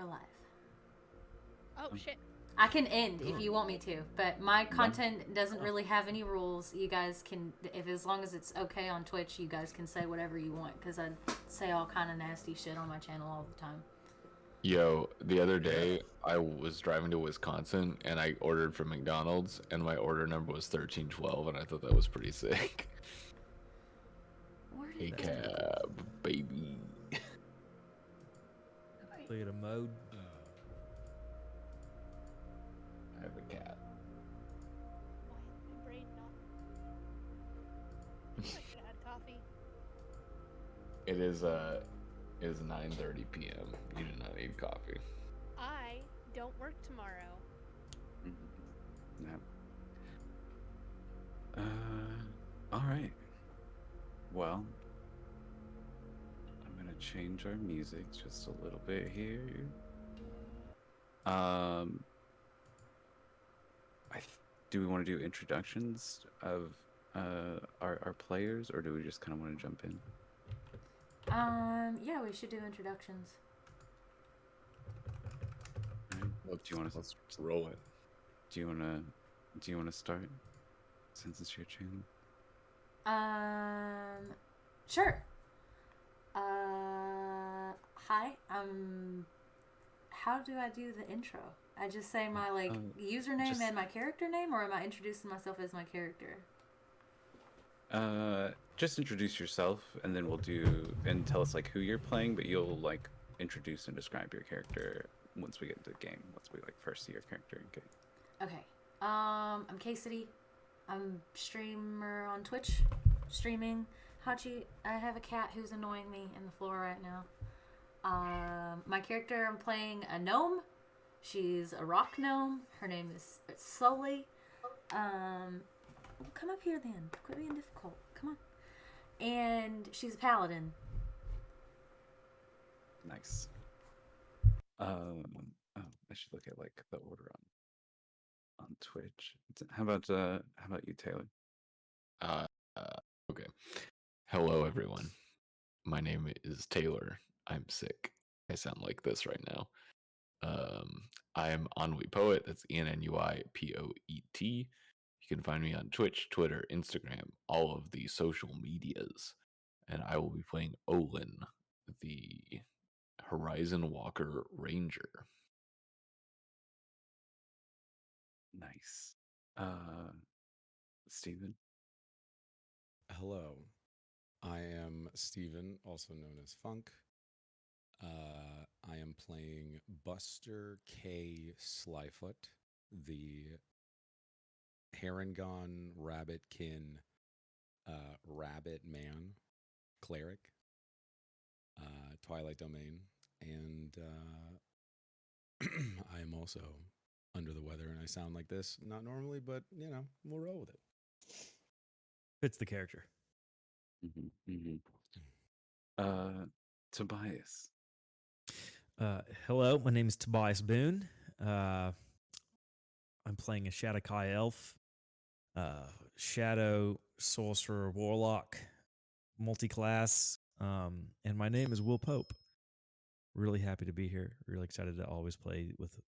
live. Oh, shit. I can end if you want me to, but my content doesn't really have any rules. You guys can, if as long as it's okay on Twitch, you guys can say whatever you want because I say all kind of nasty shit on my channel all the time. Yo, the other day I was driving to Wisconsin and I ordered from McDonald's and my order number was 1312 and I thought that was pretty sick. Hey cab, baby. Look at a mode. I have a cat. Why is my brain not? I should have had coffee. It is 9:30 p.m. You do not need coffee. I don't work tomorrow. No. All right. Well, I'm gonna change our music just a little bit here. Do we want to do introductions of our players, or do we just kind of want to jump in? Yeah, we should do introductions. Right. Well, do you want to? Let's roll it. Do you want to start? Since it's your channel. Sure. Hi. How do I do the intro? I just say my username and my character name, or am I introducing myself as my character? Just introduce yourself, and then we'll tell us like who you're playing, but you'll like introduce and describe your character once we get into the game. Once we first see your character in game. Okay. I'm K-City. I'm streamer on Twitch, streaming. Hachi, I have a cat who's annoying me in the floor right now. My character, I'm playing a gnome. She's a rock gnome. Her name is Sully. Come up here then. Quit being difficult. Come on. And she's a paladin. Nice. Oh, I should look at the order on Twitch. How about you, Taylor? Okay. Hello, everyone. My name is Taylor. I'm sick. I sound like this right now. I am Ennui Poet. That's ENNUIPOET. You can find me on Twitch, Twitter, Instagram, all of the social medias. And I will be playing Olin, the Horizon Walker Ranger. Nice. Steven? Hello. I am Steven, also known as Funk. I am playing Buster K. Slyfoot, the Harangon Rabbitkin Rabbit Man Cleric, Twilight Domain, and I am also under the weather, and I sound like this, not normally, but, we'll roll with it. Fits the character. Tobias. Hello, my name is Tobias Boone. I'm playing a Shadowkai elf, shadow sorcerer warlock, multi-class, and my name is Will Pope. Really happy to be here. Really excited to always play with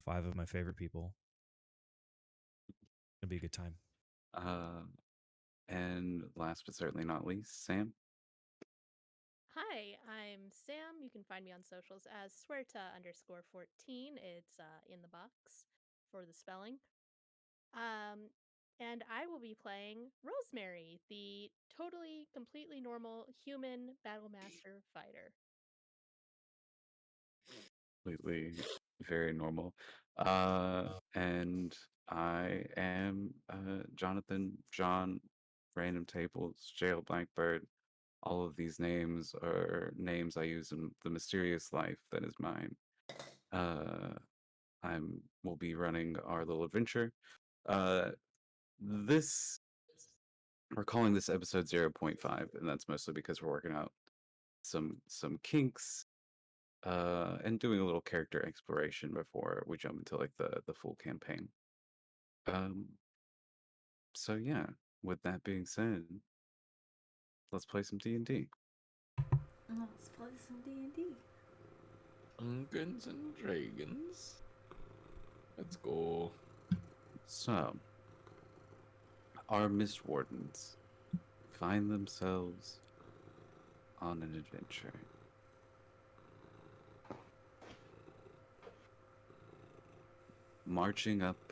5 of my favorite people. It'll be a good time. And last but certainly not least, Sam. Hi, I'm Sam. You can find me on socials as Swearta_14. It's in the box for the spelling. And I will be playing Rosemary, the totally, completely normal human Battlemaster fighter. Completely very normal. And I am Jonathan, John, Random Tables, Jail Blackbird. All of these names are names I use in the mysterious life that is mine. Will be running our little adventure. This we're calling this episode 0.5, and that's mostly because we're working out some kinks and doing a little character exploration before we jump into the full campaign. So yeah, with that being said, let's play some D&D. Let's play some D&D. Dungeons and Dragons. Let's go. So, our Mistwardens find themselves on an adventure. Marching up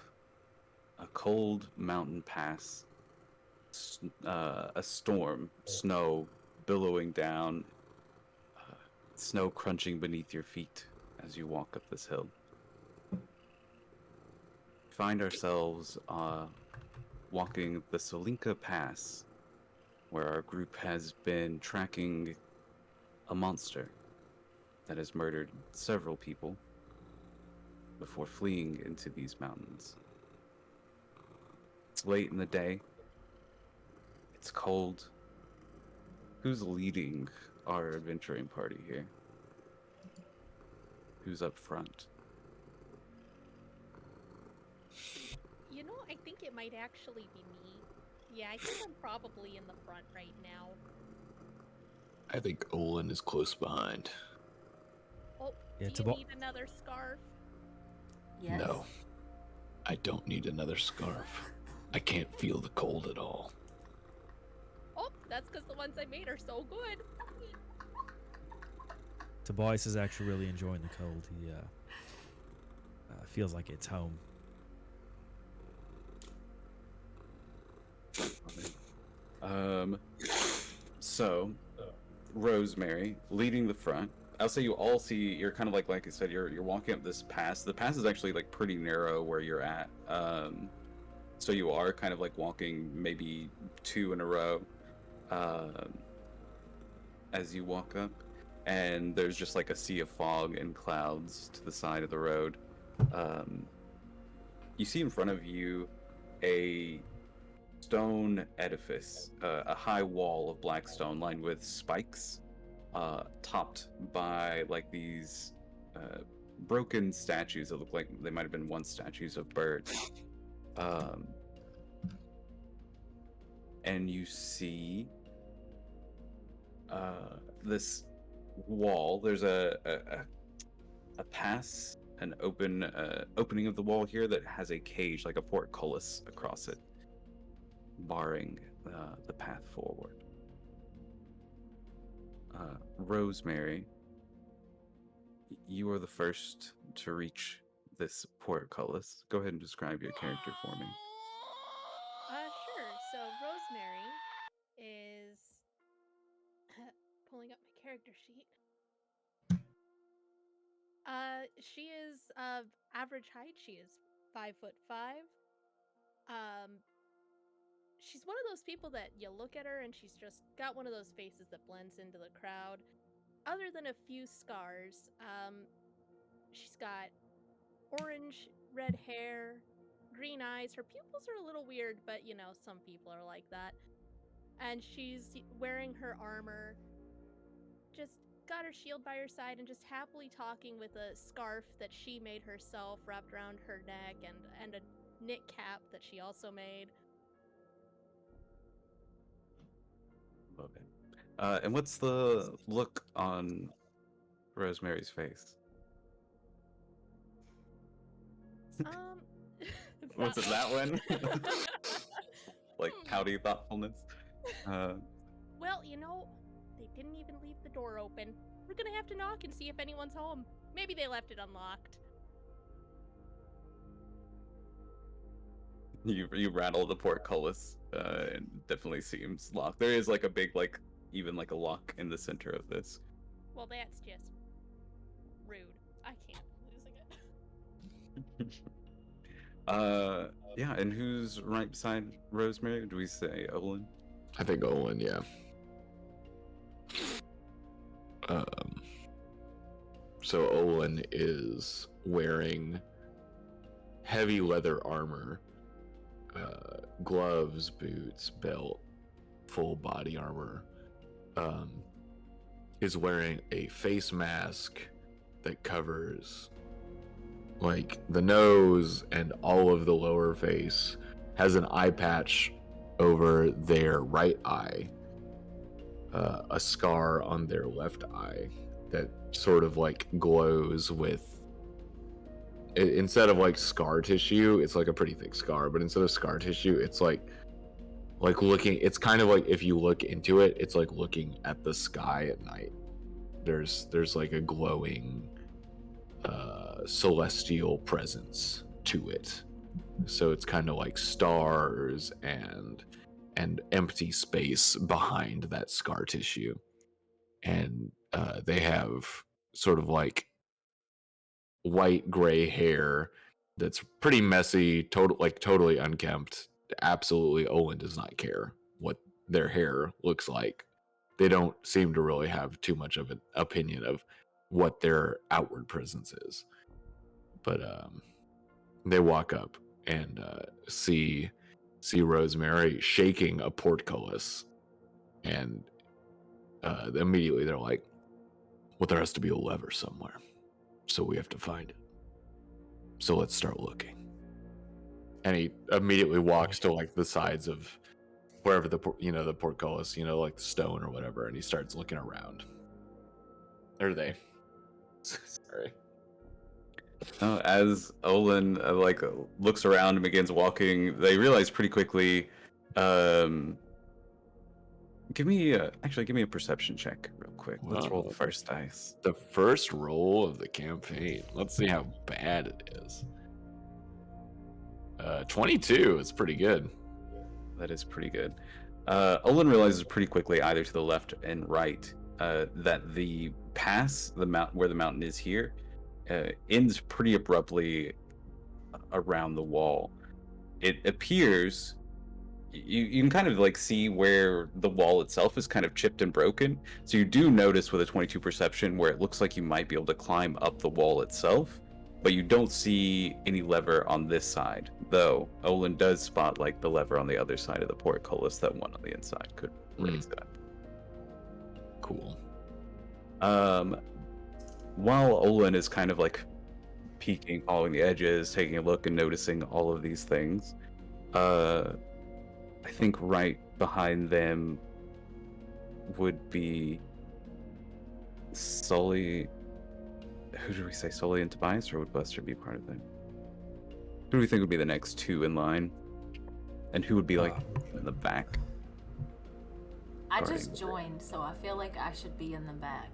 a cold mountain pass, a storm, snow billowing down, snow crunching beneath your feet as you walk up this hill. Find ourselves walking the Solinka Pass, where our group has been tracking a monster that has murdered several people before fleeing into these mountains. It's late in the day. It's cold. Who's leading our adventuring party here? Who's up front? You know, I think it might actually be me. Yeah, I think I'm probably in the front right now. I think Olin is close behind. Oh, Yeah, do you need another scarf? Yes. No, I don't need another scarf. I can't feel the cold at all. Oh, that's because the ones I made are so good. Tobias is actually really enjoying the cold. He feels like it's home. So Rosemary leading the front. I'll say you all see, you're kind of like I said, you're walking up this pass. The pass is actually like pretty narrow where you're at. So you are kind of like walking maybe two in a row as you walk up, and there's just like a sea of fog and clouds to the side of the road. You see in front of you a stone edifice, a high wall of black stone lined with spikes, topped by like these broken statues that look like they might have been once statues of birds. And you see this wall. There's a pass, an opening of the wall here that has a cage, like a portcullis across it, barring the path forward. Rosemary, you are the first to reach this portcullis. Go ahead and describe your character for me. Sure. So Rosemary is pulling up my character sheet. She is of average height. She is 5'5". She's one of those people that you look at her and she's just got one of those faces that blends into the crowd. Other than a few scars, she's got orange, red hair, green eyes. Her pupils are a little weird, but you know, some people are like that. And she's wearing her armor, just got her shield by her side and just happily talking with a scarf that she made herself wrapped around her neck and a knit cap that she also made. Love it. And what's the look on Rosemary's face? Was it that one? Like pouty thoughtfulness? Well, you know, they didn't even leave the door open. We're gonna have to knock and see if anyone's home. Maybe they left it unlocked. You rattle the portcullis, and it definitely seems locked. There is like a big, like, even like a lock in the center of this. Well, that's just rude. I can't. Losing it. Yeah, and who's right beside Rosemary? Do we say Olin? I think Olin, yeah. So Olin is wearing heavy leather armor, gloves, boots, belt, full body armor. Is wearing a face mask that covers like the nose and all of the lower face, has an eye patch over their right eye, a scar on their left eye that sort of like glows with, instead of like scar tissue, it's like a pretty thick scar, but instead of scar tissue, it's like looking, it's kind of like, if you look into it, it's like looking at the sky at night. There's like a glowing celestial presence to it. So it's kind of like stars and empty space behind that scar tissue. And they have sort of like white gray hair that's pretty messy, totally unkempt. Absolutely, Olin does not care what their hair looks like. They don't seem to really have too much of an opinion of what their outward presence is. But they walk up and see Rosemary shaking a portcullis, and immediately they're like, well, there has to be a lever somewhere, so we have to find it. So let's start looking. And he immediately walks to like the sides of wherever the portcullis, like the stone or whatever, and he starts looking around. Or they. Sorry. As Olin looks around and begins walking, they realize pretty quickly. Give me a perception check real quick. Let's roll the first dice. The first roll of the campaign. Let's see how bad it is. 22 is pretty good. That is pretty good. Olin realizes pretty quickly, either to the left and right, that the pass, where the mountain is here, ends pretty abruptly around the wall. It appears you can kind of like see where the wall itself is kind of chipped and broken. So you do notice with a 22 perception where it looks like you might be able to climb up the wall itself, but you don't see any lever on this side. Though Olin does spot like the lever on the other side of the portcullis that one on the inside could raise it up. Cool. While Olin is kind of like peeking, following the edges, taking a look and noticing all of these things, I think right behind them would be Sully. Who do we say? Sully and Tobias, or would Buster be part of them? Who do we think would be the next two in line? And who would be like in the back? I just joined, so I feel like I should be in the back.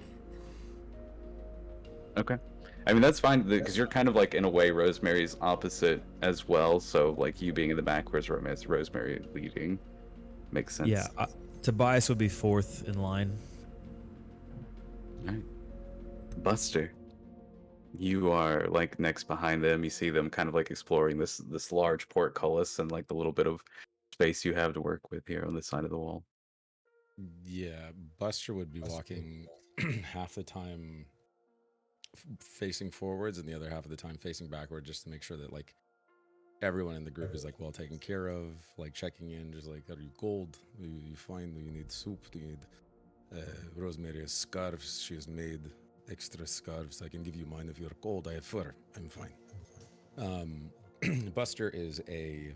Okay. I mean, that's fine, because you're kind of like, in a way, Rosemary's opposite as well. So, like, you being in the back, whereas Rosemary leading, makes sense. Yeah, Tobias would be fourth in line. All right. Buster, you are, like, next behind them. You see them kind of, like, exploring this large portcullis and, like, the little bit of space you have to work with here on this side of the wall. Yeah, Buster would be walking half the time facing forwards and the other half of the time facing backward, just to make sure that like everyone in the group is like well taken care of, like checking in, just like, are you cold? Do you fine? Do you need soup? Do you need Rosemary has scarves? She has made extra scarves. I can give you mine if you're cold. I have fur. I'm fine. Buster is a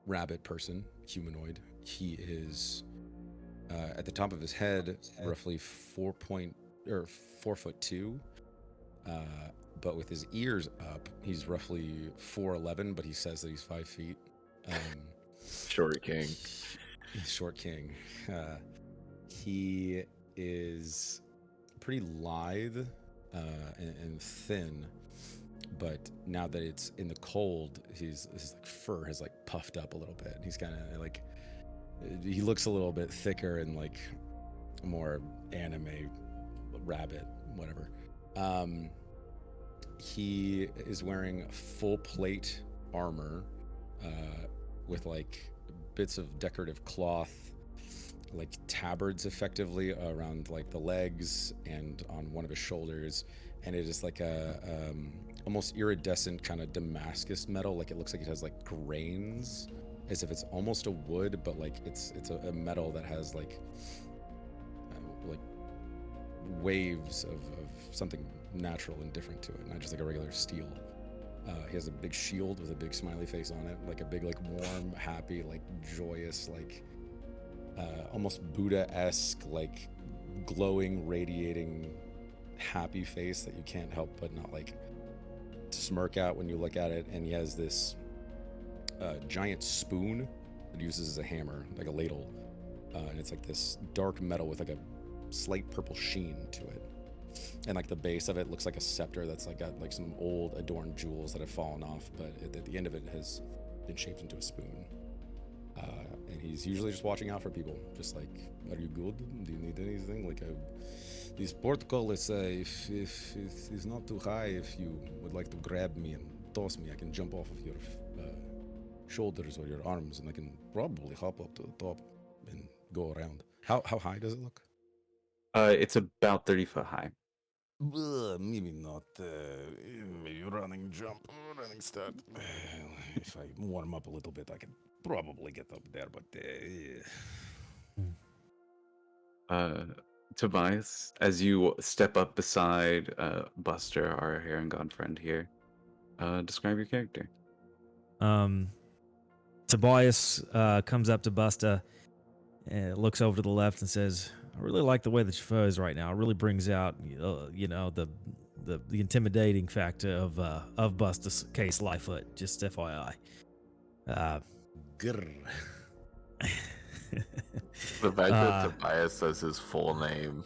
rabbit person, humanoid. He is at the top of his head, roughly 4'2", but with his ears up, he's roughly 4'11", but he says that he's 5 feet. Short king. Short king. He is pretty lithe and thin, but now that it's in the cold, his like fur has like puffed up a little bit. He's kind of like, he looks a little bit thicker and like more anime rabbit, whatever. He is wearing full plate armor with like bits of decorative cloth, like tabards effectively around like the legs and on one of his shoulders, and it is like a almost iridescent kind of Damascus metal. Like it looks like it has like grains, as if it's almost a wood, but like it's a metal that has like waves of something natural and different to it, not just like a regular steel. He has a big shield with a big smiley face on it, like a big like warm, happy, like joyous, like almost Buddha-esque, like glowing, radiating, happy face that you can't help but not like smirk at when you look at it. And he has this giant spoon that he uses as a hammer, like a ladle, and it's like this dark metal with like a slight purple sheen to it. And like the base of it looks like a scepter that's like got like some old adorned jewels that have fallen off, but at the end of it has been shaped into a spoon. And he's usually just watching out for people, just like, are you good? Do you need anything? Like this portico is if it's not too high, if you would like to grab me and toss me, I can jump off of your shoulders or your arms, and I can probably hop up to the top and go around. How high does it look? It's about 30 foot high. Maybe not. Maybe running start. If I warm up a little bit, I can probably get up there. But Tobias, as you step up beside Buster, our Herringon friend here, describe your character. Tobias comes up to Busta and looks over to the left and says, I really like the way that your fur is right now. It really brings out, the intimidating factor of Busta's case Lightfoot, just FYI. grr. The fact that Tobias says his full name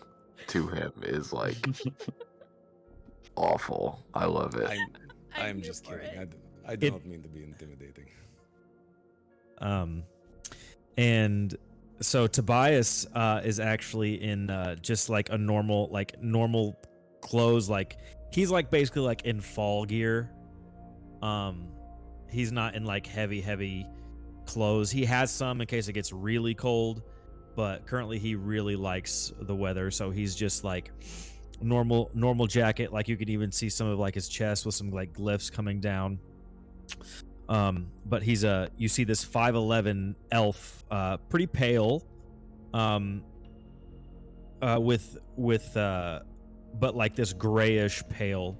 to him is like awful. I love it. I'm just kidding. I do not mean to be intimidating. And so Tobias is actually in just like a normal clothes. Like he's like basically like in fall gear. He's not in like heavy clothes. He has some in case it gets really cold, but currently he really likes the weather, so he's just like normal jacket. Like you could even see some of like his chest with some like glyphs coming down. But he's you see this 5'11" elf, pretty pale, but like this grayish pale.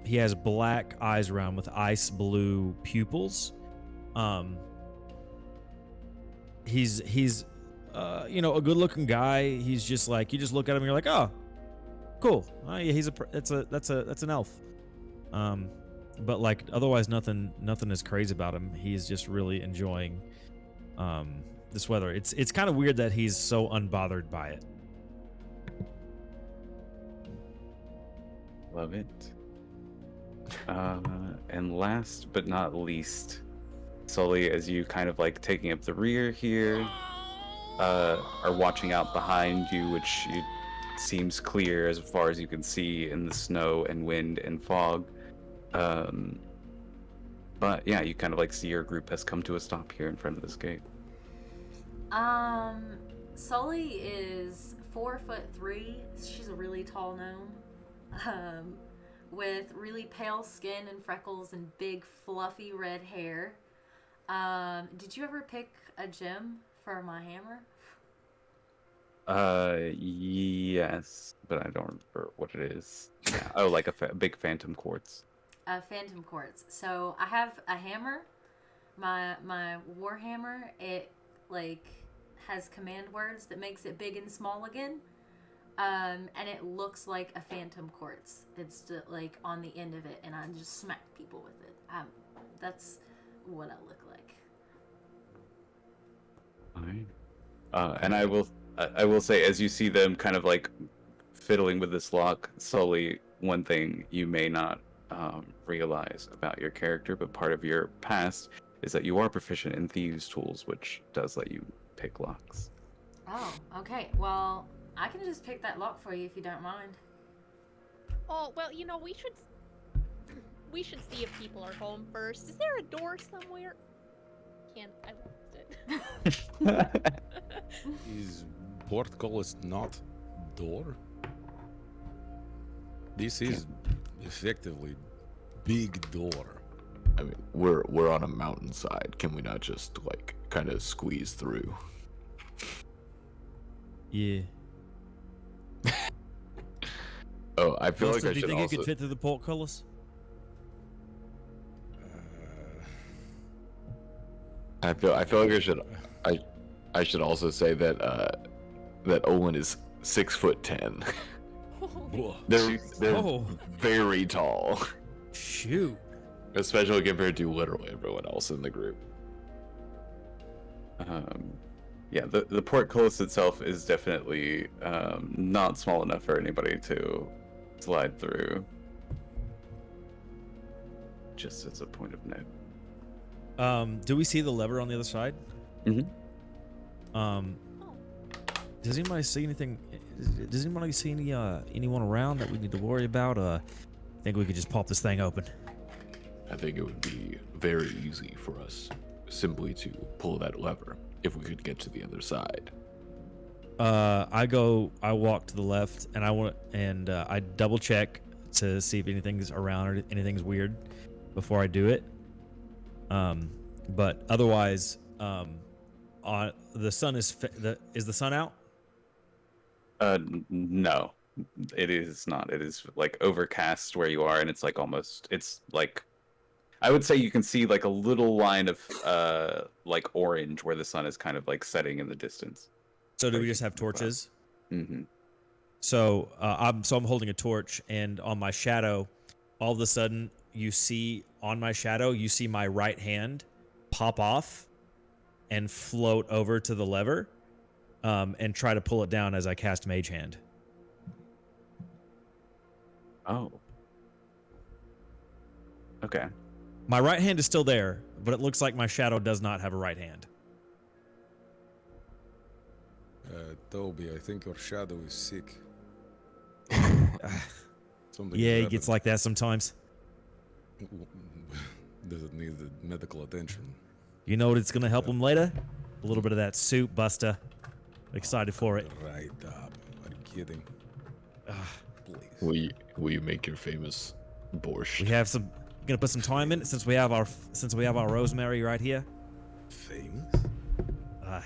He has black eyes around with ice blue pupils. He's a good looking guy. He's just like, you just look at him and you're like, oh, cool. Yeah, that's an elf. But like otherwise nothing is crazy about him. He's just really enjoying this weather. It's kind of weird that he's so unbothered by it. Love it. And last but not least, Sully, as you kind of like taking up the rear here, are watching out behind you, which seems clear as far as you can see in the snow and wind and fog. But yeah, you kind of like see your group has come to a stop here in front of this gate. Sully is 4'3". She's a really tall gnome, with really pale skin and freckles and big fluffy red hair. Did you ever pick a gem for my hammer? Yes, but I don't remember what it is. Yeah. Oh, like a big phantom quartz. Phantom quartz. So I have a hammer, my war hammer. It like has command words that makes it big and small again. And it looks like a phantom quartz. It's like on the end of it, and I just smack people with it. That's what I look like. Alright. And I will say, as you see them kind of like fiddling with this lock, Sully, one thing you may not realize about your character, but part of your past, is that you are proficient in thieves' tools, which does let you pick locks. Oh, okay. Well, I can just pick that lock for you if you don't mind. Oh, well, we should see if people are home first. Is there a door somewhere? I lost it. Is portcullis not door? This is effectively big door. I mean, we're on a mountainside. Can we not just like kind of squeeze through? Yeah. Oh, I feel like I do you should think also. you could fit through the portcullis? I feel like I should also say that that Olin is 6'10". Holy Whoa. They're Oh. very tall, Shoot. especially compared to literally everyone else in the group. Yeah, the portcullis itself is definitely not small enough for anybody to slide through. Just as a point of note. Do we see the lever on the other side? Mhm. Does anybody see anything? Does anybody see anyone around that we need to worry about? I think we could just pop this thing open. I think it would be very easy for us simply to pull that lever if we could get to the other side. I walk to the left, and I double check to see if anything's around or anything's weird before I do it. But otherwise, the sun is the sun out? No, it is not. It is like overcast where you are, and it's like I would say you can see like a little line of like orange where the sun is kind of like setting in the distance. So do we just have torches? Mm-hmm. So I'm holding a torch, and on my shadow, all of a sudden you see my right hand pop off and float over to the lever, and try to pull it down as I cast Mage Hand. Oh. Okay. My right hand is still there, but it looks like my shadow does not have a right hand. Toby, I think your shadow is sick. Something Yeah, has he gets like that sometimes. happened. Does it need the medical attention? You know what it's gonna help him later? A little bit of that soup, Buster. Excited for it. Right up. Are you kidding? Will you make your famous borscht? We have some. Gonna put some time in it since we have our rosemary right here. Famous? Ah,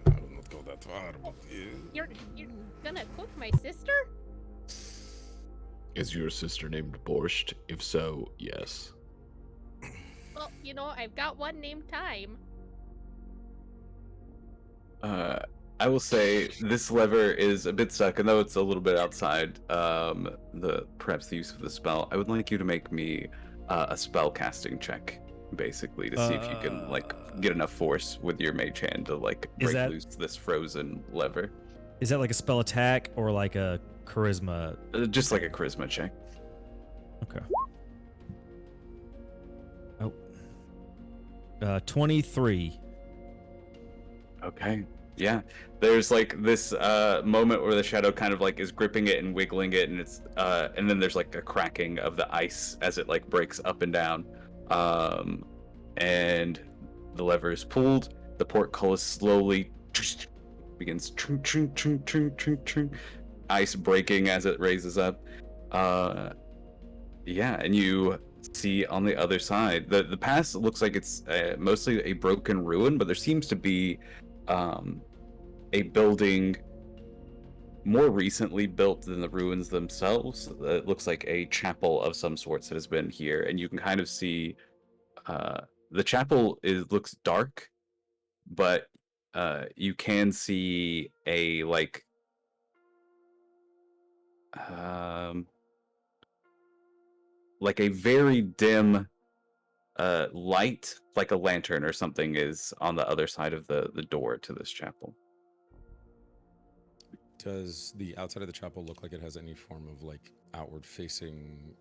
I will not go that far, but You're gonna cook my sister? Is your sister named Borscht? If so, yes. Well, I've got one named Time. I will say this lever is a bit stuck, and though it's a little bit outside perhaps the use of the spell, I would like you to make me a spell casting check, basically, to see if you can get enough force with your mage hand to break loose this frozen lever. is that like a spell attack or like a charisma? Just like a charisma check. Okay. Oh. 23. Okay. Yeah. There's like this moment where the shadow kind of is gripping it and wiggling it, and it's and then there's like a cracking of the ice as it breaks up and down. And the lever is pulled, the portcullis slowly begins ice breaking as it raises up. Yeah, and you see on the other side, the pass looks like it's mostly a broken ruin, but there seems to be a building more recently built than the ruins themselves. It looks like a chapel of some sorts that has been here, and you can kind of see the chapel looks dark, but you can see a a very dim light, like a lantern or something, is on the other side of the door to this chapel. Does the outside of the chapel look like it has any form of outward facing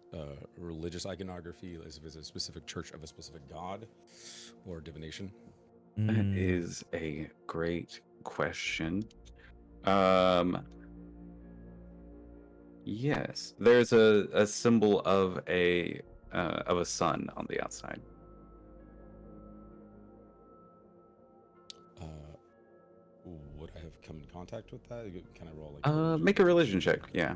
religious iconography, as if it's a specific church of a specific god or divination? That is a great question. Yes, there's a symbol of a sun on the outside. Would I have come in contact with that? Can I roll Make a religion check. Yeah.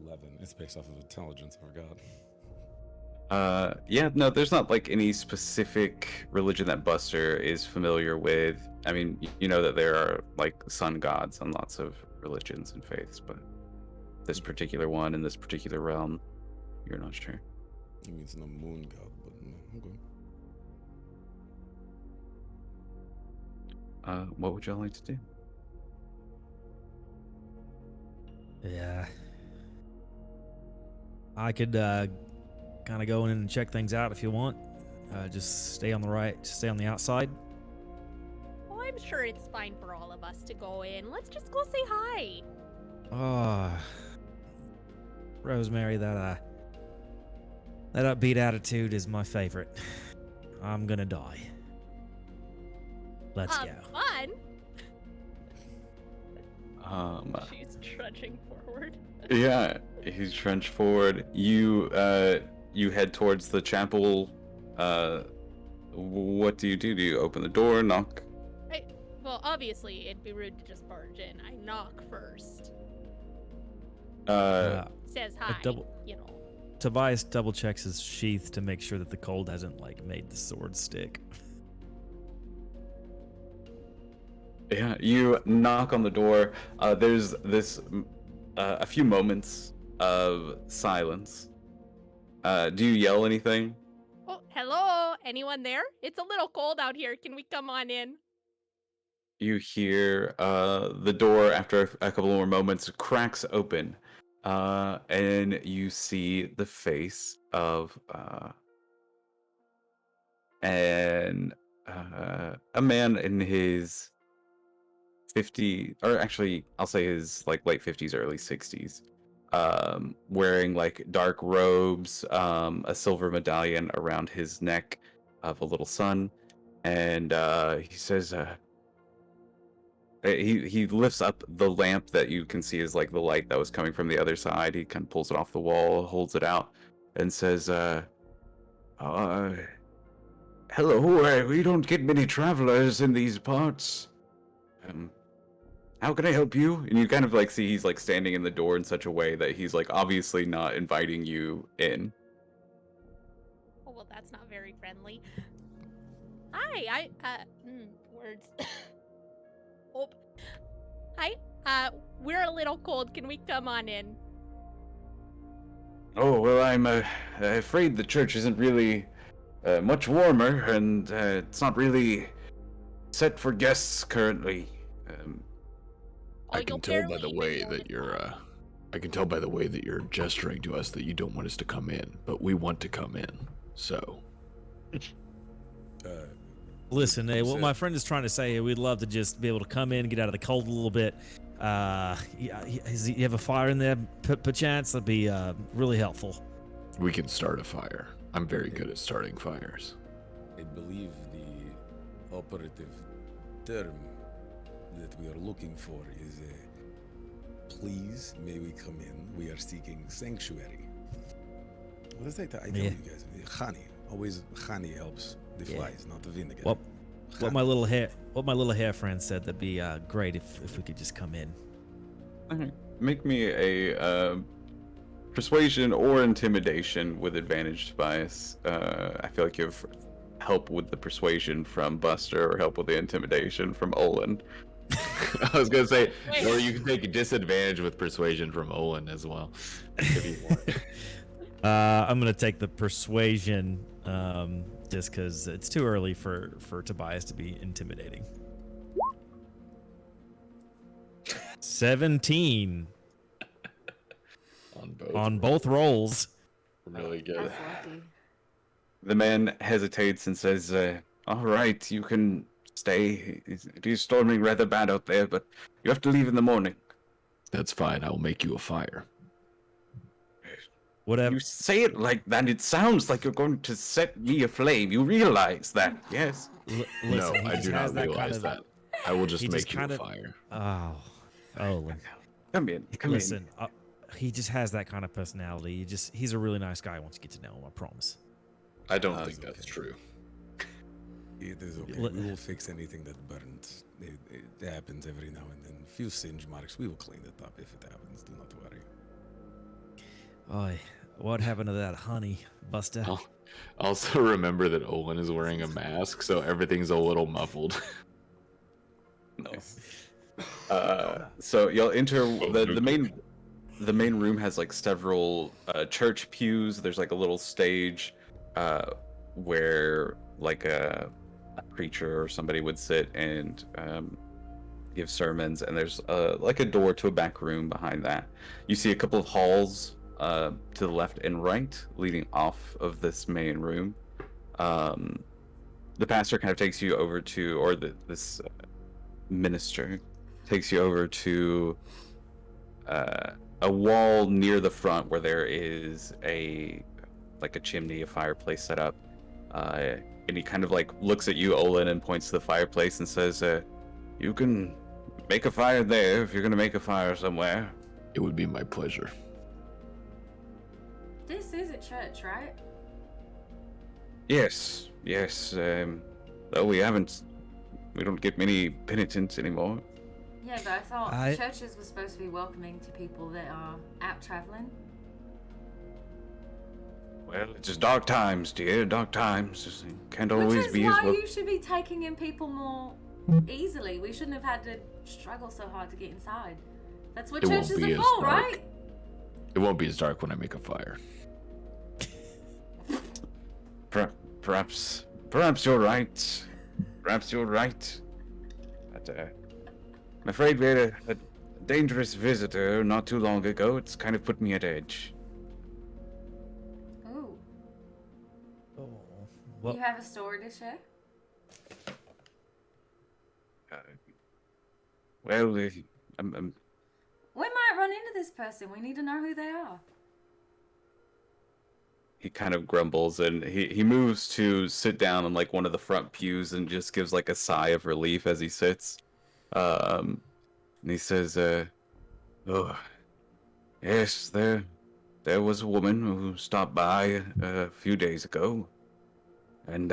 11. It's based off of intelligence. I forgot. Yeah, no, there's not any specific religion that Buster is familiar with. I mean, you know that there are sun gods on lots of religions and faiths, but this particular one in this particular realm, you're not sure. It means no moon god, but no. Okay. what would y'all like to do? Yeah. I could kind of go in and check things out if you want. Just stay on the outside. Oh, I'm sure it's fine for all of us to go in. Let's just go say hi. Oh, Rosemary, that upbeat attitude is my favorite. I'm gonna die. Let's go. Fun. She's She's trudging forward. Yeah, he's trenched forward. You head towards the chapel. What do? Do you open the door, knock? Well, obviously, it'd be rude to just barge in. I knock first. Says hi. You know. Tobias double checks his sheath to make sure that the cold hasn't made the sword stick. Yeah, you knock on the door. There's this a few moments of silence. Do you yell anything? Oh, hello. Anyone there? It's a little cold out here. Can we come on in? You hear the door after a couple more moments cracks open, and you see the face of a man in his 50, or actually I'll say his late 50s, early 60s, wearing dark robes, a silver medallion around his neck of a little sun, and he says, he lifts up the lamp that you can see is the light that was coming from the other side. He kind of pulls it off the wall, holds it out, and says, hello, we don't get many travelers in these parts. How can I help you? And you kind of see he's standing in the door in such a way that he's obviously not inviting you in. Oh, well, that's not very friendly. Hi, words. Oh, hi, we're a little cold. Can we come on in? Oh, well, I'm afraid the church isn't really much warmer, and it's not really set for guests currently. I can tell by the way that you're gesturing to us that you don't want us to come in, but we want to come in. So, Listen, what my friend is trying to say, we'd love to just be able to come in, get out of the cold a little bit. You have a fire in there, perchance? That'd be really helpful. we can start a fire. I'm very good at starting fires. I believe the operative term that we are looking for is please, may we come in? We are seeking sanctuary. What is that? I tell you guys, honey. Always honey helps the flies, not the vinegar. What my little hair friend said, that'd be great if we could just come in. Okay. Make me a persuasion or intimidation with advantage bias. I feel like you have help with the persuasion from Buster or help with the intimidation from Olin. I was gonna say, or you can take a disadvantage with persuasion from Olin as well, if you want. I'm gonna take the persuasion, just because it's too early for Tobias to be intimidating. 17 on both rolls. Really good. That's lucky. The man hesitates and says, all right, you can stay. It is storming rather bad out there, but you have to leave in the morning. That's fine. I'll make you a fire. Whatever. You say it like that, it sounds like you're going to set me aflame. You realize that, yes? No, I do not realize that. I will just make you a fire. Oh, Come in. Listen, he just has that kind of personality. He's a really nice guy once you get to know him, I promise. I don't think that's true. It is okay. We will fix anything that burns. It happens every now and then. Few singe marks. We will clean it up if it happens. Do not worry. Oy, what happened to that honey, Buster? Also remember that Olin is wearing a mask, so everything's a little muffled. Nice. So y'all enter the main room has several church pews. There's a little stage where a preacher or somebody would sit and give sermons, and there's like a door to a back room behind that. You see a couple of halls to the left and right leading off of this main room. The pastor kind of takes you over to, or this minister takes you over to a wall near the front where there is a chimney, a fireplace set up. And he kind of like looks at you, Olin, and points to the fireplace and says, "You can make a fire there if you're gonna make a fire somewhere." It would be my pleasure. This is a church, right? Yes. Though we don't get many penitents anymore. Yeah, but I thought churches were supposed to be welcoming to people that are out traveling. Well, it's just dark times, dear. Dark times. Can't always be as Which is well. why you should be taking in people more easily. We shouldn't have had to struggle so hard to get inside. That's what It churches won't be are as for, dark. right? It won't be as dark when I make a fire. Perhaps you're right. Perhaps you're right. But I'm afraid we had a dangerous visitor not too long ago. It's kind of put me at edge. Ooh. Oh, well, You have a story to share? Well, We might run into this person. We need to know who they are. he kind of grumbles and he moves to sit down in like one of the front pews and just gives like a sigh of relief as he sits. And he says, "Oh, yes, there was a woman who stopped by a few days ago, and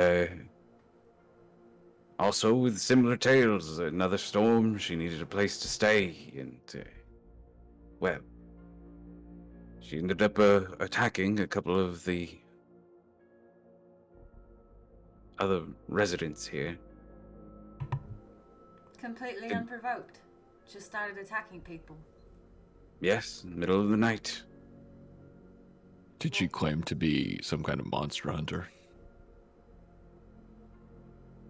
also with similar tales. Another storm. She needed a place to stay, and well, she ended up attacking a couple of the other residents here. Completely Did- unprovoked. Just started attacking people. Yes, middle of the night. Did she claim to be some kind of monster hunter?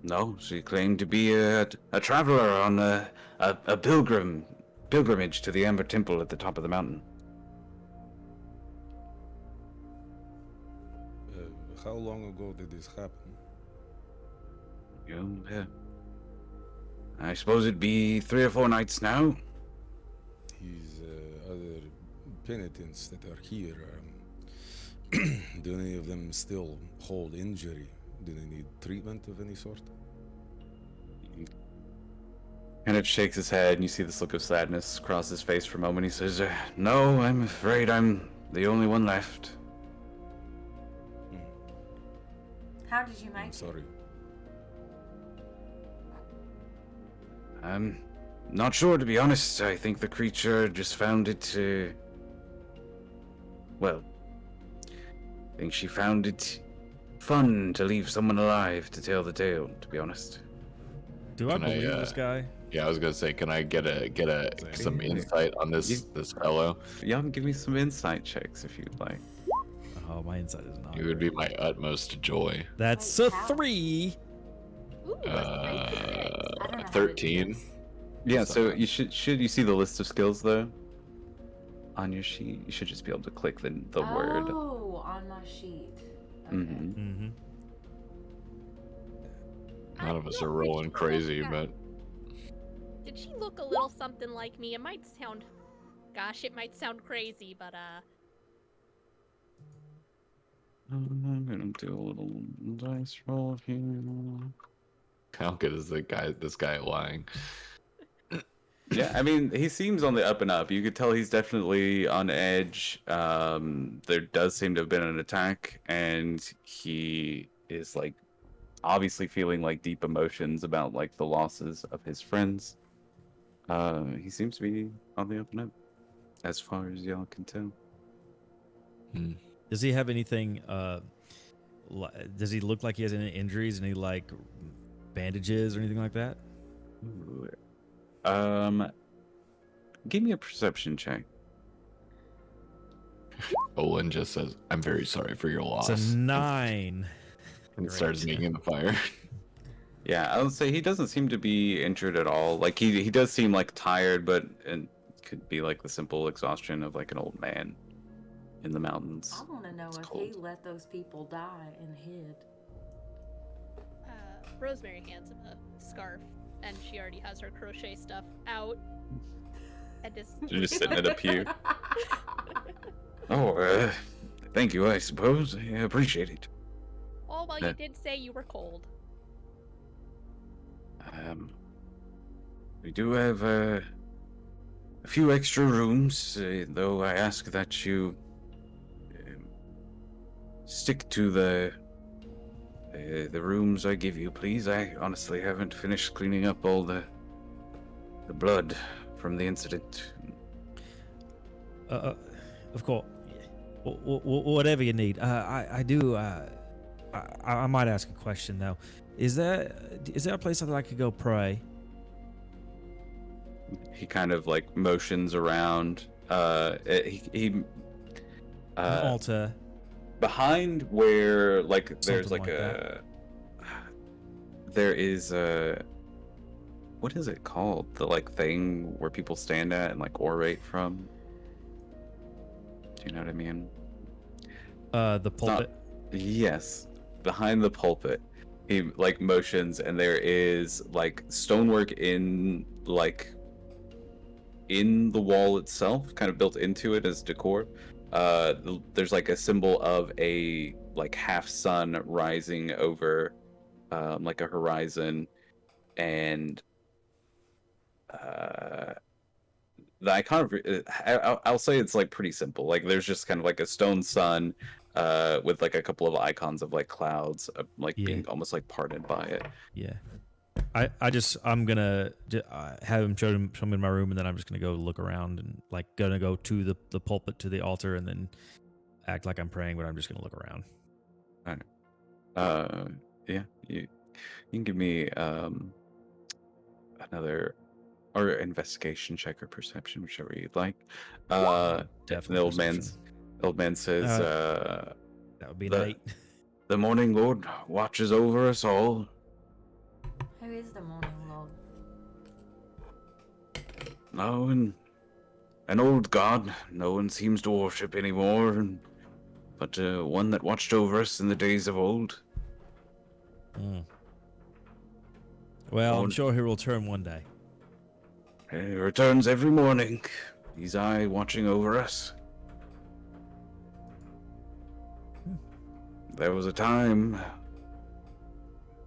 No, she claimed to be a traveler on a pilgrimage to the Amber Temple at the top of the mountain. How long ago did this happen? I suppose it'd be 3 or 4 nights now. These other penitents that are here, do any of them still hold injury? Do they need treatment of any sort? He kind of shakes his head, and you see this look of sadness cross his face for a moment. He says, "No, I'm afraid I'm the only one left." How did you I'm make it? sorry. I'm not sure, to be honest. I think the creature just found it, well, I think she found it fun to leave someone alive to tell the tale, to be honest. do I Can I, believe this guy? Yeah, I was gonna say, can I get some insight on this fellow? Y'all can give me some insight checks if you'd like. Oh, my insight is not. It would be great. my utmost joy. That's Holy a cow. 3. Ooh, I don't know how to do 13. this. Yeah, so you should you see the list of skills though? On your sheet, you should just be able to click the word. Oh, on my sheet. Okay. Mm-hmm. Mm-hmm. None of us know are which rolling one crazy, got- but Did she look a little something like me? It might sound, gosh, it might sound crazy, but I'm gonna do a little dice roll here. how good is this guy lying? Yeah, I mean, he seems on the up and up. You could tell he's definitely on edge. There does seem to have been an attack, and he is like obviously feeling like deep emotions about like the losses of his friends. He seems to be on the up and up, as far as y'all can tell. Does he have anything? Does he look like he has any injuries? Any like bandages or anything like that? Ooh. Give me a perception check. Olin just says, "I'm very sorry for your loss," It's a 9. and Great. starts making the fire. Yeah, I would say he doesn't seem to be injured at all. Like he does seem like tired, but it could be like the simple exhaustion of like an old man in the mountains. I want to know It's if cold. he let those people die and hid. Rosemary hands him a scarf, and she already has her crochet stuff out. And You're just sitting at a pew. Oh, thank you, I suppose. I appreciate it. Oh, well, you did say you were cold. We do have a few extra rooms, though I ask that you stick to the rooms I give you, please. I honestly haven't finished cleaning up all the blood from the incident. Of course, whatever you need. I do. I might ask a question though. Is there a place that I could go pray? He kind of like motions around. An Altar behind where like there's Something like like a there is a, what is it called, the like thing where people stand at and like orate from? Do you know what I mean? the pulpit. Yes, behind the pulpit. He like motions, and there is like stonework in the wall itself, kind of built into it as decor. There's like a symbol of a like half sun rising over like a horizon, and the icon of I'll say it's like pretty simple. Like there's just kind of like a stone sun with like a couple of icons of like clouds like being almost like parted by it. Yeah. I'm gonna have him show me in my room, and then I'm just gonna go look around and like gonna go to the pulpit, to the altar, and then act like I'm praying, but I'm just gonna look around. All right. Yeah, you can give me another or investigation check or perception, whichever you'd like. Definitely The perception. old man says, that would be an 8. The morning lord watches over us all. Who is the morning lord? No, and an old god no one seems to worship anymore, but one that watched over us in the days of old. Well, I'm sure he will return one day. He returns every morning. His eye watching over us. There was a time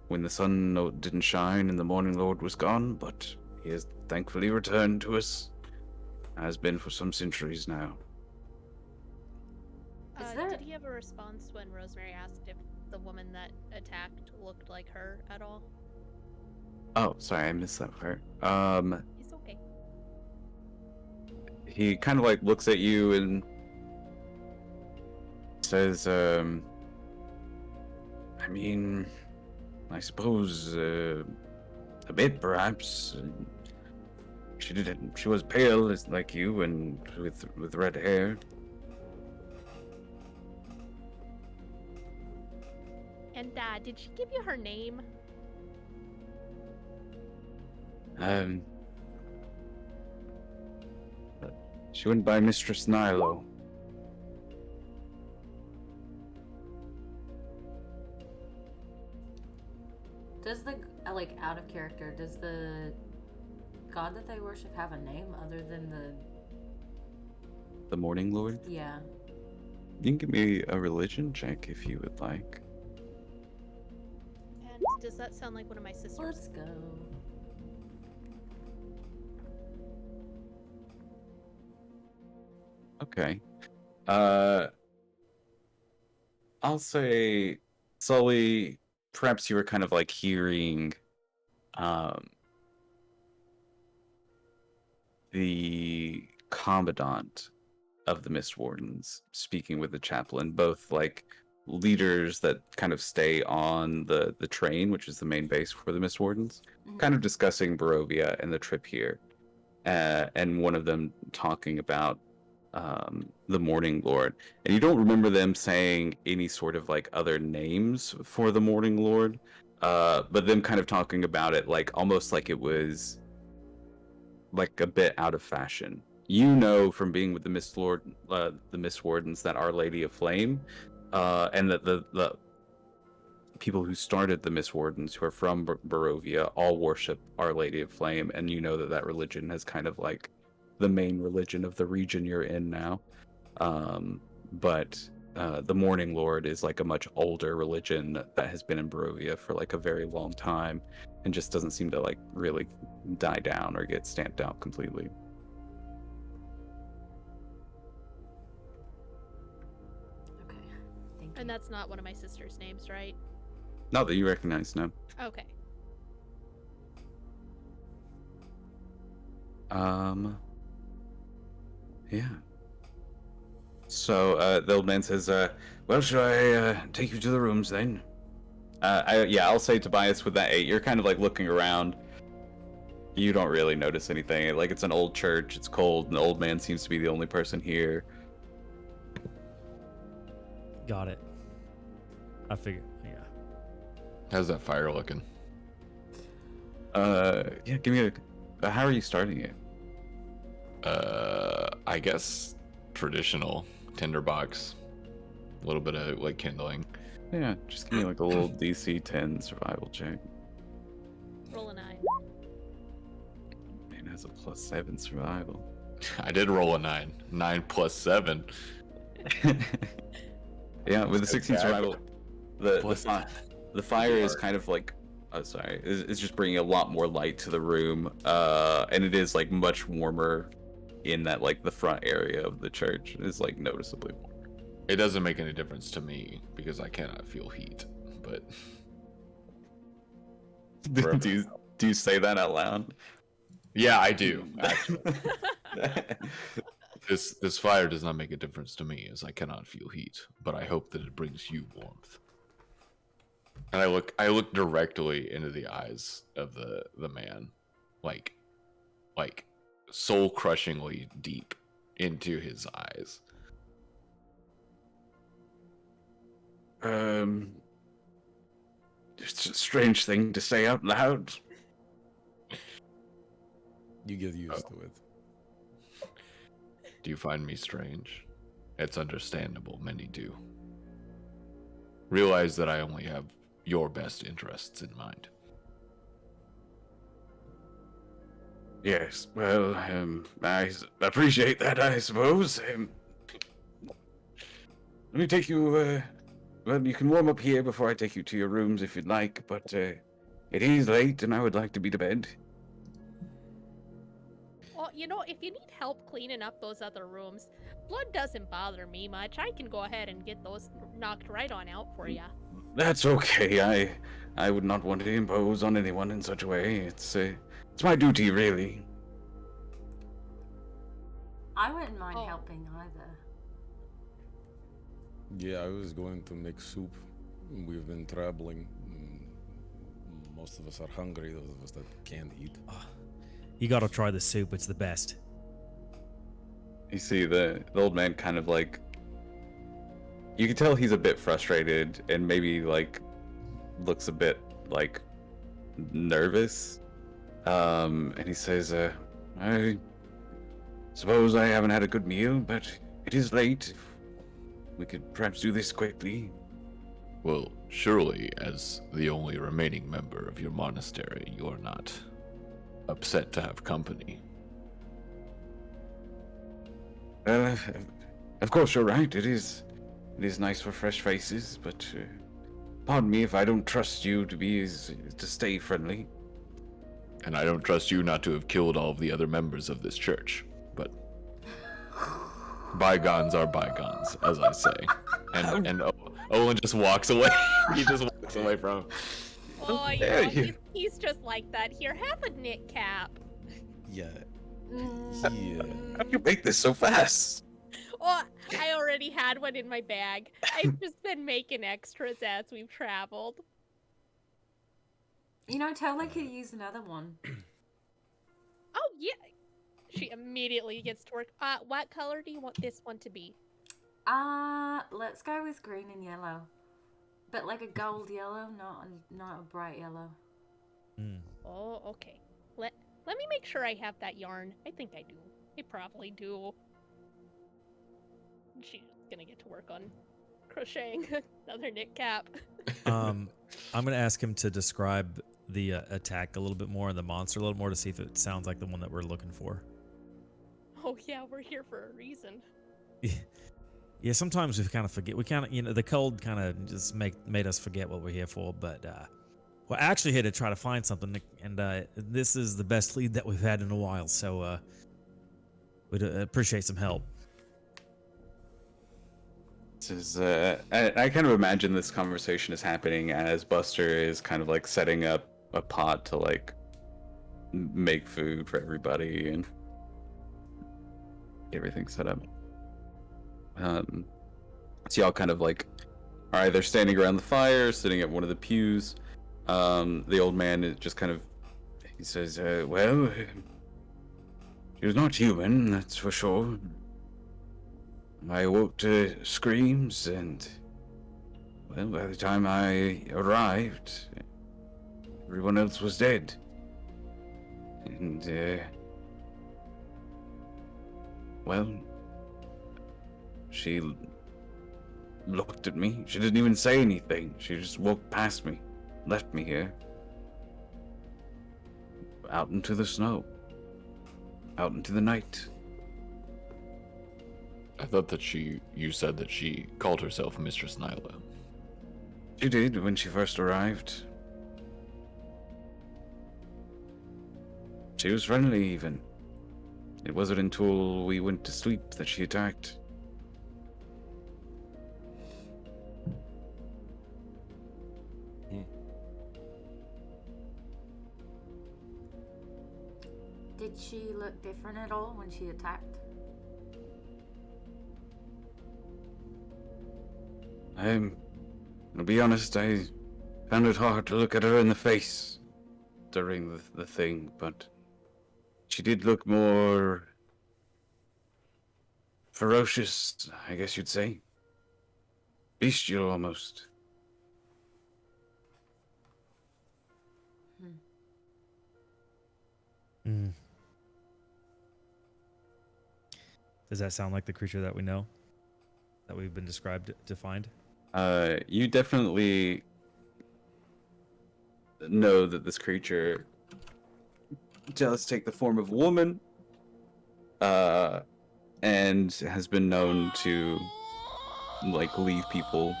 when the sun didn't shine and the morning lord was gone, but he has thankfully returned to us. Has been for some centuries now. Did he have a response when Rosemary asked if the woman that attacked looked like her at all? Oh, sorry, I missed that part. It's okay. He kind of like looks at you and says, I mean, I suppose a bit perhaps. She was pale like you and with red hair. And did she give you her name? She went by Mistress Nilo. Does the, like, out of character, does the god that they worship have a name other than The Morning Lord? Yeah. You can give me a religion check if you would like. And does that sound like one of my sisters? Let's go. Okay. I'll say, Sully, perhaps you were kind of like hearing the commandant of the Mistwardens speaking with the chaplain, both like leaders that kind of stay on the train, which is the main base for the Mistwardens, kind of discussing Barovia and the trip here. And one of them talking about the Morning Lord. And you don't remember them saying any sort of like other names for the Morning Lord. but them kind of talking about it like almost like it was like a bit out of fashion. You know from being with the Mistwardens that Our Lady of Flame, and that the people who started the Mistwardens, who are from Barovia, all worship Our Lady of Flame, and you know that that religion is kind of like the main religion of the region you're in now. But the Morning Lord is like a much older religion that has been in Barovia for like a very long time, and just doesn't seem to like really die down or get stamped out completely. Okay. Thank you. And that's not one of my sister's names, right? Not that you recognize, no. Okay. Yeah. So the old man says, well, shall I take you to the rooms then? I'll say Tobias with that 8. You're kind of like looking around. You don't really notice anything. Like, it's an old church, it's cold, and the old man seems to be the only person here. Got it. I figured. Yeah. How's that fire looking? Yeah, give me a. How are you starting it? I guess traditional tinderbox. A little bit of like kindling. Yeah, just give me like a little DC 10 survival check. Roll a 9. Man has a +7 survival. I did roll a 9. 9 plus 7. Yeah, with the Let's go 16 back. survival, the fire is kind of like, it's just bringing a lot more light to the room, and it is like much warmer in that like the front area of the church. It's like noticeably warmer. It doesn't make any difference to me because I cannot feel heat. But do you say that out loud? yeah, I do. Actually, this fire does not make a difference to me as I cannot feel heat. But I hope that it brings you warmth. And I look directly into the eyes of the man, like soul crushingly deep into his eyes. It's a strange thing to say out loud. You get used to it. Do you find me strange? It's understandable, many do. Realize that I only have your best interests in mind. Yes, well, I appreciate that, I suppose. Let me take you, well, you can warm up here before I take you to your rooms if you'd like, but it is late and I would like to be to bed. Well, you know, if you need help cleaning up those other rooms, blood doesn't bother me much. I can go ahead and get those knocked right on out for you. That's okay. I would not want to impose on anyone in such a way. It's my duty, really. I wouldn't mind Oh. helping either. Yeah, I was going to make soup. We've been traveling. Most of us are hungry, those of us that can't eat. You gotta try the soup. It's the best. You see the old man kind of like, you can tell he's a bit frustrated and maybe like looks a bit like nervous. And he says, I suppose I haven't had a good meal, but it is late. We could perhaps do this quickly. Well, surely, as the only remaining member of your monastery, you are not upset to have company. Of course you're right. It is nice for fresh faces, but pardon me if I don't trust you to stay friendly. And I don't trust you not to have killed all of the other members of this church, but bygones are bygones, as I say. And Olin just walks away. He just walks away from him. Oh, Yeah, yeah, you- he's just like that. Here, have a knit cap. Yeah. How do you make this so fast? Oh, I already had one in my bag. I've just been making extras as we've traveled. You know, Totally could use another one. Oh, yeah. She immediately gets to work. What color do you want this one to be? Let's go with green and yellow. But like a gold yellow, not a bright yellow. Mm. Oh, okay. Let me make sure I have that yarn. I think I do. I probably do. She's gonna get to work on crocheting another knit cap. I'm gonna ask him to describe the attack a little bit more and the monster a little more to see if it sounds like the one that we're looking for. Oh yeah, we're here for a reason. Yeah, sometimes we kind of forget. We kind of, the cold kind of just made us forget what we're here for. But we're actually here to try to find something, and this is the best lead that we've had in a while. So we'd appreciate some help. This is, I kind of imagine this conversation is happening as Buster is kind of like setting up a pot to like make food for everybody and everything set up. So y'all kind of like are either standing around the fire, sitting at one of the pews. The old man is just kind of, he says, well, she was not human, that's for sure. I awoke to screams, and, well, by the time I arrived, everyone else was dead. And, well, she looked at me. She didn't even say anything. She just walked past me, left me here. Out into the snow. Out into the night. I thought that you said that she called herself Mistress Nyla. She did when she first arrived. She was friendly even. It wasn't until we went to sleep that she attacked. Did she look different at all when she attacked? To be honest, I found it hard to look at her in the face during the thing, but she did look more ferocious, I guess you'd say. Bestial almost. Mm. Does that sound like the creature that we know? That we've been described to find? You definitely know that this creature does take the form of a woman, and has been known to, like, leave people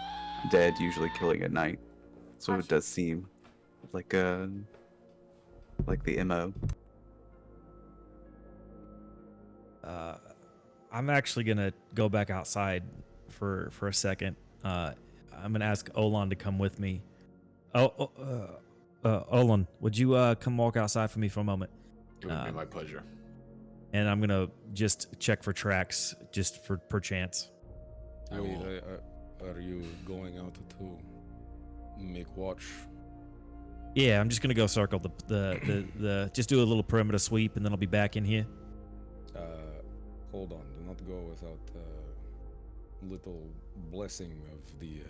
dead, usually killing at night. So it does seem like the MO. I'm actually gonna go back outside for a second. I'm gonna ask Olan to come with me. Olan, would you come walk outside for me for a moment? It would be my pleasure. And I'm gonna just check for tracks, just for perchance. Wait, are you going out to make watch? Yeah, I'm just gonna go circle the just do a little perimeter sweep, and then I'll be back in here. Hold on, do not go without little blessing of the.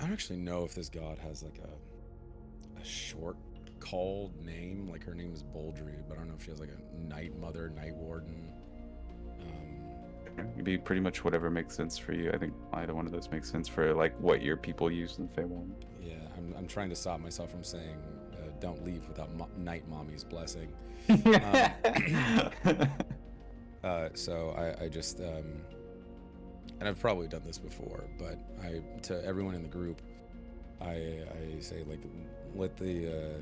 I don't actually know if this god has like a short called name. Like her name is Boldry, but I don't know if she has like a night mother, night warden. It'd be pretty much whatever makes sense for you. I think either one of those makes sense for like what your people use in Feywild. Yeah, I'm trying to stop myself from saying don't leave without night mommy's blessing. So I just and I've probably done this before, but to everyone in the group, I say like let the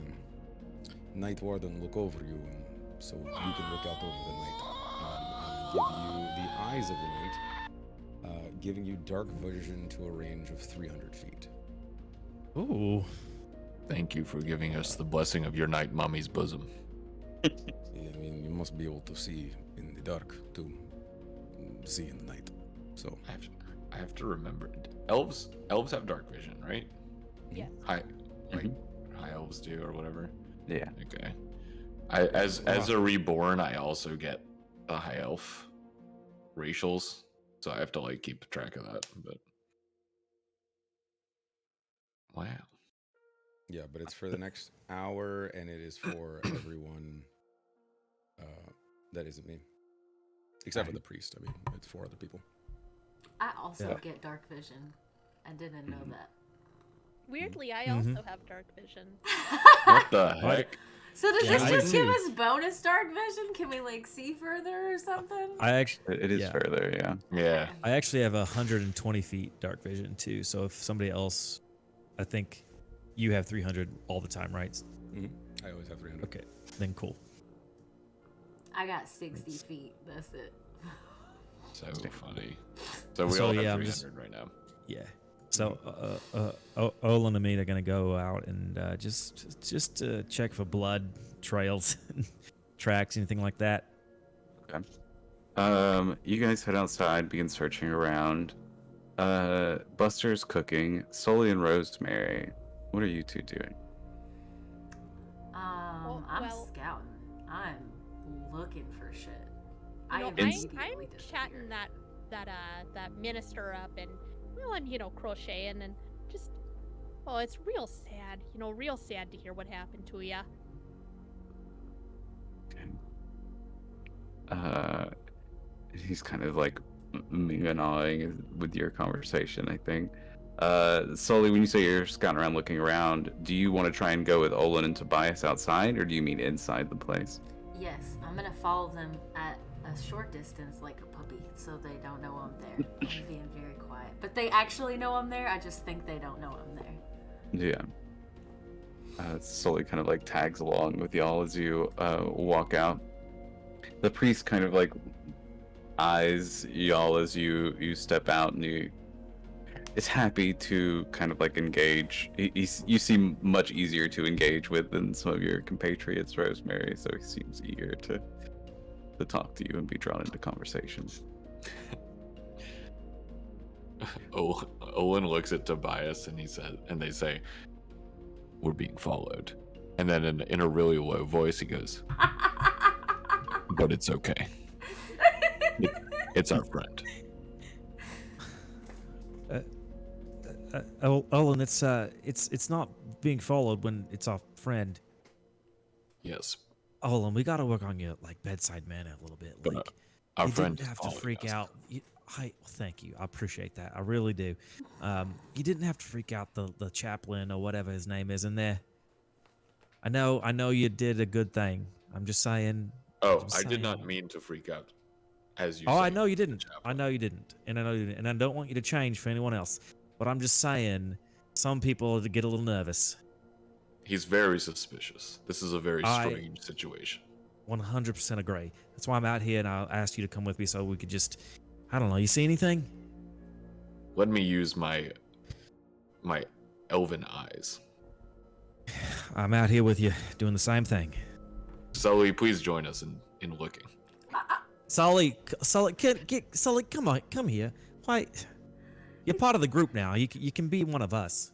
night warden look over you, and so you can look out over the night. And give you the eyes of the night, giving you dark vision to a range of 300 feet. Ooh. Thank you for giving us the blessing of your night mommy's bosom. Yeah, I mean, you must be able to see in the dark to see in the night. So I have to remember. Elves have dark vision, right? Yeah. High elves do, or whatever. Yeah. Okay. As a reborn, I also get the high elf racials. So I have to like keep track of that. But wow. Yeah, but it's for the next hour, and it is for everyone that isn't me, except for the priest. I mean, it's for other people. I also Yeah. get dark vision. I didn't know that. Weirdly, I Mhm. also have dark vision. What the heck? So does Yeah, this I just give do. us bonus dark vision? Can we like see further or something? I actually, It is yeah. further, yeah. Yeah. I actually have 120 feet dark vision too. So if somebody else, I think you have 300 all the time, right? I always have 300. Okay, then cool. I got 60 feet. That's it. So funny. So we So, all have yeah, I'm 300 just- right now. Yeah. So Olin and me are gonna go out and just check for blood trails, tracks, anything like that. Okay. You guys head outside, begin searching around. Buster's cooking. Sully and Rosemary, what are you two doing? I'm well- scouting. I'm looking for shit. You know, immediately I'm disappear. chatting that minister up, and well, I'm crocheting and just it's real sad. Real sad to hear what happened to ya. Okay. He's kind of like gnawing with your conversation, I think. Sully, when you say you're scouting around, looking around, do you want to try and go with Olin and Tobias outside, or do you mean inside the place? Yes, I'm gonna follow them at a short distance like a puppy so they don't know I'm there. I'm being very quiet. But they actually know I'm there, I just think they don't know I'm there. Yeah. Sully kind of like tags along with y'all as you walk out. The priest kind of like eyes y'all as you step out, and he is happy to kind of like engage. You seem much easier to engage with than some of your compatriots, Rosemary, so he seems eager to talk to you and be drawn into conversations. Owen looks at Tobias and they say, "We're being followed." And then in a really low voice, he goes, "But it's okay. It's our friend." Olin, it's not being followed when it's our friend. Yes, Olin, we gotta work on your like bedside manner a little bit. but Like our you friend didn't is have to following freak us. out. Thank you. I appreciate that. I really do. You didn't have to freak out the chaplain or whatever his name is in there. I know you did a good thing. I'm just saying. Oh, I did not mean to freak out, as you say. I know you the didn't. I chaplain. know you didn't. And I know you didn't. And I don't want you to change for anyone else. But I'm just saying, some people get a little nervous. He's very suspicious. This is a very I- strange situation. 100% agree. That's why I'm out here, and I'll ask you to come with me so we could just, I don't know. You see anything? Let me use my elven eyes. I'm out here with you, doing the same thing. Sully, please join us in looking. Sully, Sully, come here. Why? You're part of the group now. You can be one of us.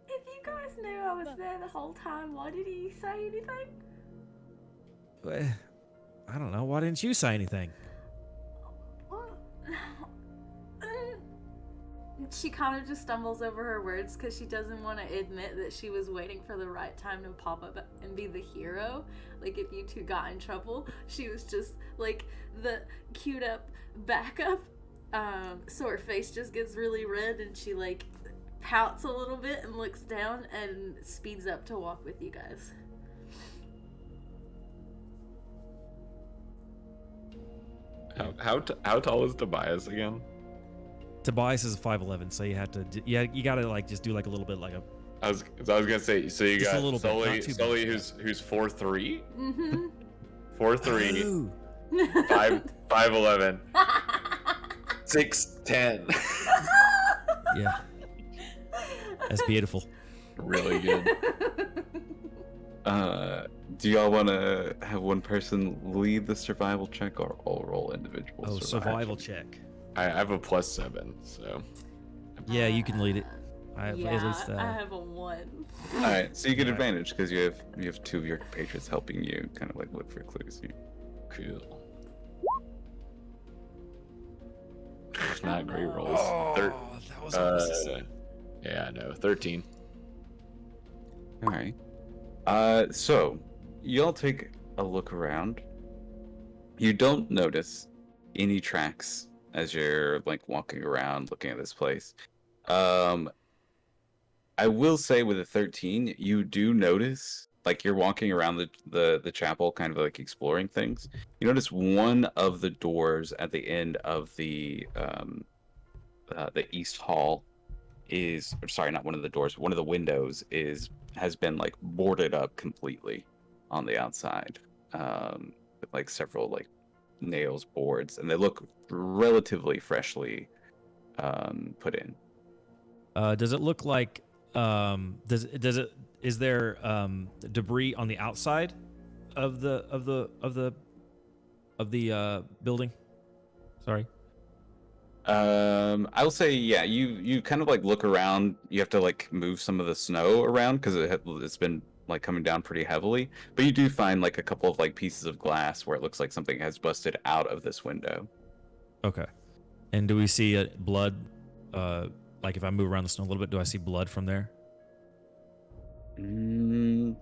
If you guys knew I was there the whole time, why did he say anything? I don't know. Why didn't you say anything? She kind of just stumbles over her words because she doesn't want to admit that she was waiting for the right time to pop up and be the hero. Like, if you two got in trouble, she was just like the queued up backup. So her face just gets really red and she like pouts a little bit and looks down and speeds up to walk with you guys. How tall is Tobias again? Tobias is a 5'11", so you have to. You gotta like just do like a little bit like a. I was gonna say. So you Just a got little bit, Sully, not too Sully much. who's 4'3", Mm-hmm. 4'3", Ooh. 5'11", 6'10". Yeah, that's beautiful. Really good. Do y'all want to have one person lead the survival check, or all roll individual Oh, survival check. I have a +7, so Yeah, you can lead it. I have yeah, at least. I have a 1. All right, so you get Yeah. advantage because you have two of your compatriots helping you kind of like look for clues here. cool. Not great no. rolls. Oh, that was almost the same. Yeah, no, 13. All right. So y'all take a look around. You don't notice any tracks as you're like walking around looking at this place. Um, I will say with a 13, you do notice like you're walking around the chapel, kind of like exploring things. You notice one of the doors at the end of the east hall is, or sorry, not one of the doors, one of the windows has been like boarded up completely on the outside, with like several like nails, boards, and they look relatively freshly put in. Does it look like is there debris on the outside of the building? Sorry. I will say, yeah, you kind of like look around. You have to like move some of the snow around because it's been like coming down pretty heavily. But you do find like a couple of like pieces of glass where it looks like something has busted out of this window. Okay. And do we see blood? Like if I move around the snow a little bit, do I see blood from there? I'm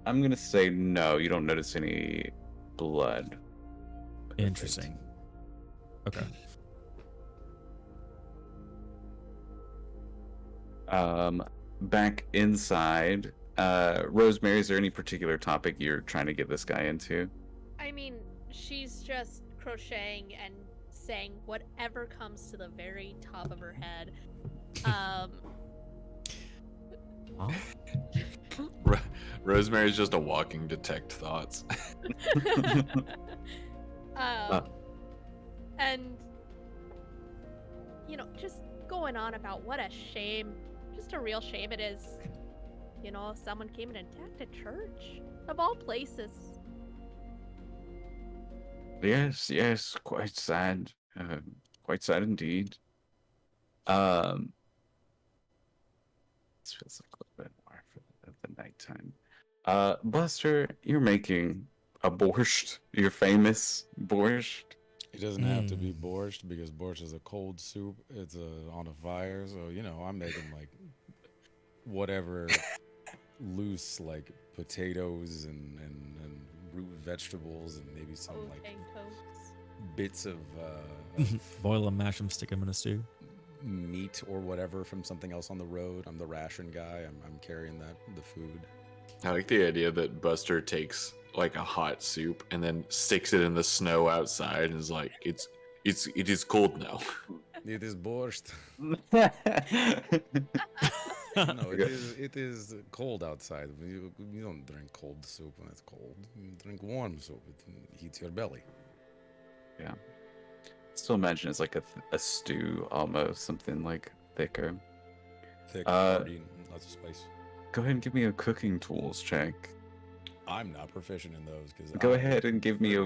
gonna say no. You don't notice any blood. with the Interesting. Okay. Back inside, Rosemary, is there any particular topic you're trying to get this guy into? I mean, she's just crocheting and saying whatever comes to the very top of her head. Huh? Rosemary's just a walking detect thoughts. And just going on about what a shame, just a real shame it is. Someone came and attacked a church of all places. Yes, quite sad. Quite sad indeed. This feels like a little bit more for the nighttime. Buster, you're making a borscht. Your famous borscht. It doesn't have to be borscht because borscht is a cold soup. It's on a fire, so I'm making like whatever loose like potatoes and root vegetables and maybe some like Potatoes. bits of Boil them, mash them, stick them in a stew. meat or whatever from something else on the road. I'm the ration guy. I'm carrying the food. I like the idea that Buster takes like a hot soup and then sticks it in the snow outside and is like, it is cold now. It is borscht. No, it is cold outside. You don't drink cold soup when it's cold. You drink warm soup. It heats your belly. Yeah. Still imagine it's like a stew almost, something like thicker. Thick, hearty, lots of spice. Go ahead and give me a cooking tools check. I'm not proficient in those because. Go ahead and give me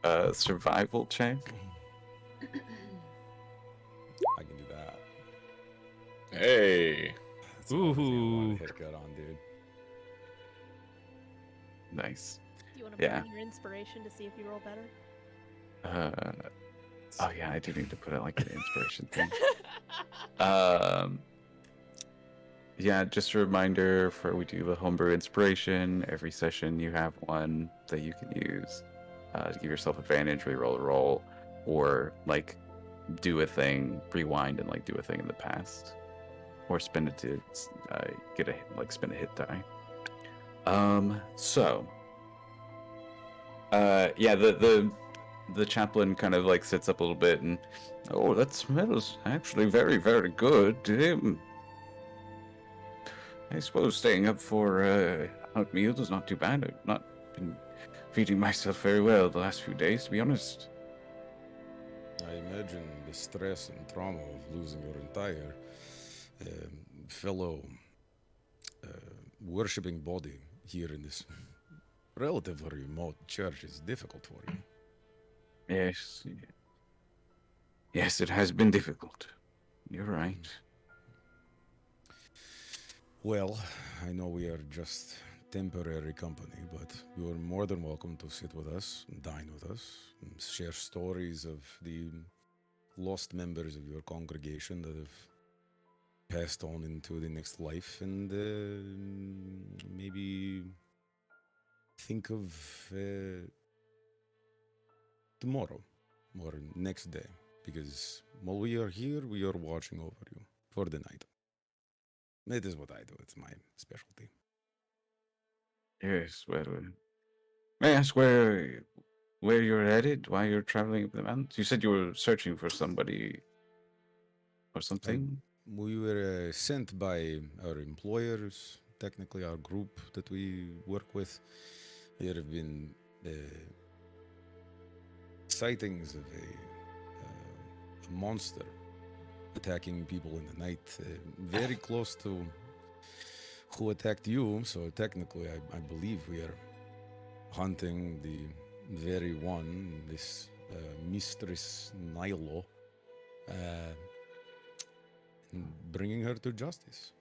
a survival check. I can do that. Hey. That's what I was gonna Ooh. want to hit good on, dude. Nice. Do you want to Yeah. burn your inspiration to see if you roll better? Oh yeah, I do need to put it like an inspiration thing. Yeah, just a reminder for we do the homebrew inspiration. Every session you have one that you can use to give yourself advantage, re-roll a roll, or like do a thing, rewind and like do a thing in the past, or spend it to spin a hit die. Yeah, the chaplain kind of like sits up a little bit and, oh, that smells actually very, very good. I suppose staying up for hot meals is not too bad. I've not been feeding myself very well the last few days, to be honest. I imagine the stress and trauma of losing your entire fellow worshipping body here in this relatively remote church is difficult for you. Yes, it has been difficult. You're right. Well, I know we are just temporary company, but you are more than welcome to sit with us, and dine with us, and share stories of the lost members of your congregation that have passed on into the next life, and maybe think of tomorrow or next day, because while we are here, we are watching over you for the night. It is what I do. It's my specialty. Yes, well, may I ask where you're headed? Why you're traveling up the mountains? You said you were searching for somebody or something. We were sent by our employers, technically our group that we work with. There have been sightings of a monster attacking people in the night, very close to who attacked you. So technically, I believe we are hunting the very one, this Mistress Nilo, and bringing her to justice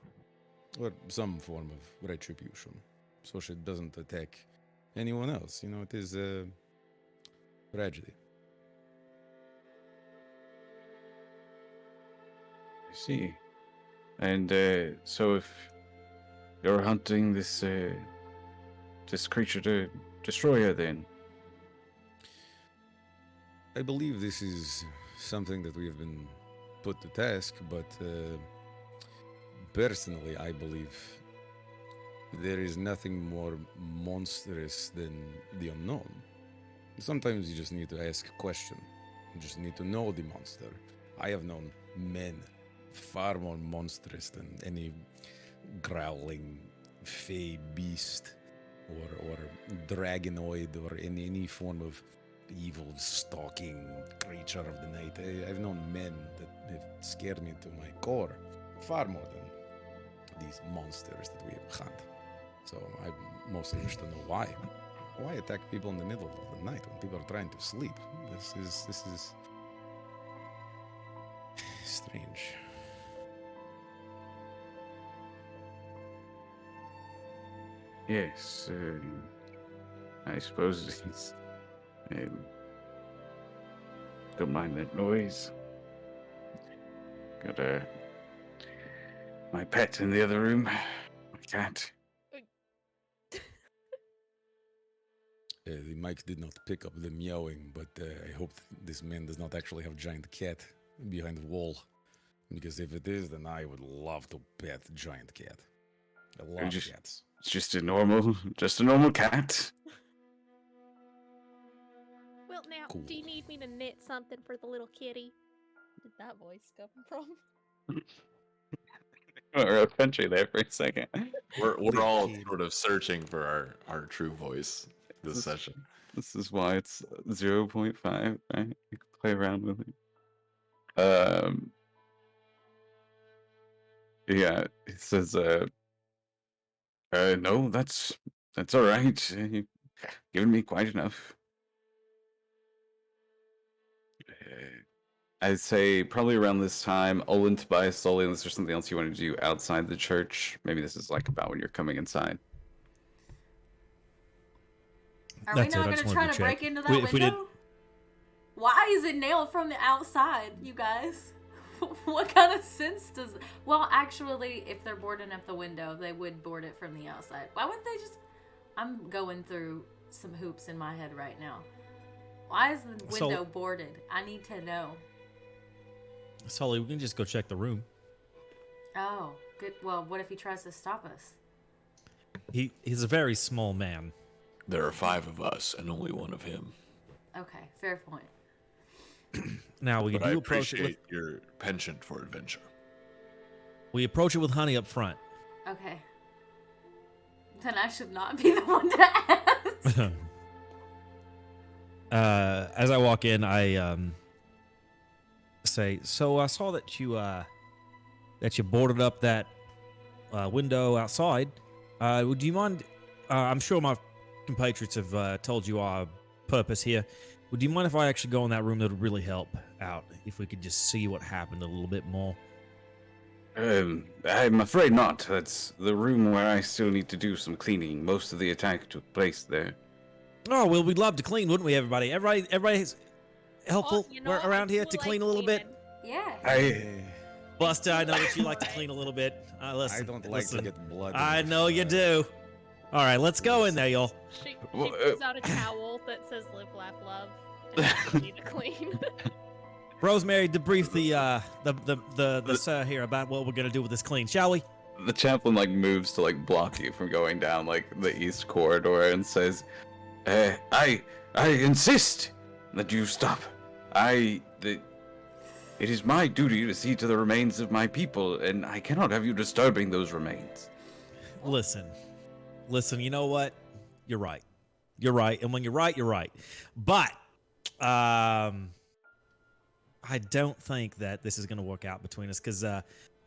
or some form of retribution, so she doesn't attack anyone else. You know, it is a tragedy. I see. And so if you're hunting this creature to destroy her, then I believe this is something that we have been put to task, but personally, I believe there is nothing more monstrous than the unknown. Sometimes you just need to ask a question. You just need to know the monster. I have known men far more monstrous than any growling fey beast or dragonoid or any form of evil stalking creature of the night. I've known men that have scared me to my core far more than these monsters that we hunt. So I mostly wish to know why. Why attack people in the middle of the night when people are trying to sleep? This is strange. yes, I suppose it's, don't mind that noise. Got my pet in the other room, my cat. The mic did not pick up the meowing, but I hope this man does not actually have a giant cat behind the wall. Because if it is, then I would love to pet giant cat. I love cats. It's just a normal cat. Well, now, Cool. do you need me to knit something for the little kitty? Did that voice come from? Or a country there for a second. We're all sort of searching for our true voice this session. This is why it's 0.5, right? You can play around with it. Yeah, it says, no, that's all right. You've given me quite enough. I'd say probably around this time, Olin, Tobias, Sully, unless there's something else you want to do outside the church. Maybe this is like about when you're coming inside. Are we not going to try to break into that window? Why is it nailed from the outside, you guys? What kind of sense does... Well, actually, if they're boarding up the window, they would board it from the outside. Why wouldn't they just... I'm going through some hoops in my head right now. Why is the window boarded? I need to know. Sully, we can just go check the room. Oh, good. Well, what if he tries to stop us? He's a very small man. There are 5 of us and only 1 of him. Okay, fair point. Now we But do I approach it with, appreciate your penchant for adventure. we approach it with honey up front. Okay. Then I should not be the one to ask. As I walk in, I say, "So I saw that you boarded up that window outside. Would you mind? I'm sure my compatriots have told you our purpose here. Would you mind if I actually go in that room? That would really help out if we could just see what happened a little bit more." I'm afraid not. That's the room where I still need to do some cleaning. Most of the attack took place there. Oh well, we'd love to clean, wouldn't we, everybody? helpful Oh, you know, I around here do to like clean a little bit? cleaning. Yeah. I Buster, I know that you like to clean a little bit. Listen, I don't like listen. to get blood. I in know you do. All right, let's go in there, y'all. She Well, pulls out a towel that says "Live, Laugh, Love," and is ready to clean. Rosemary, debrief the sir here about what we're gonna do with this clean, shall we? The chaplain like moves to like block you from going down like the east corridor and says, I insist that you stop. It is my duty to see to the remains of my people, and I cannot have you disturbing those remains." Listen, you know what? You're right. You're right. And when you're right, you're right. But I don't think that this is going to work out between us because we're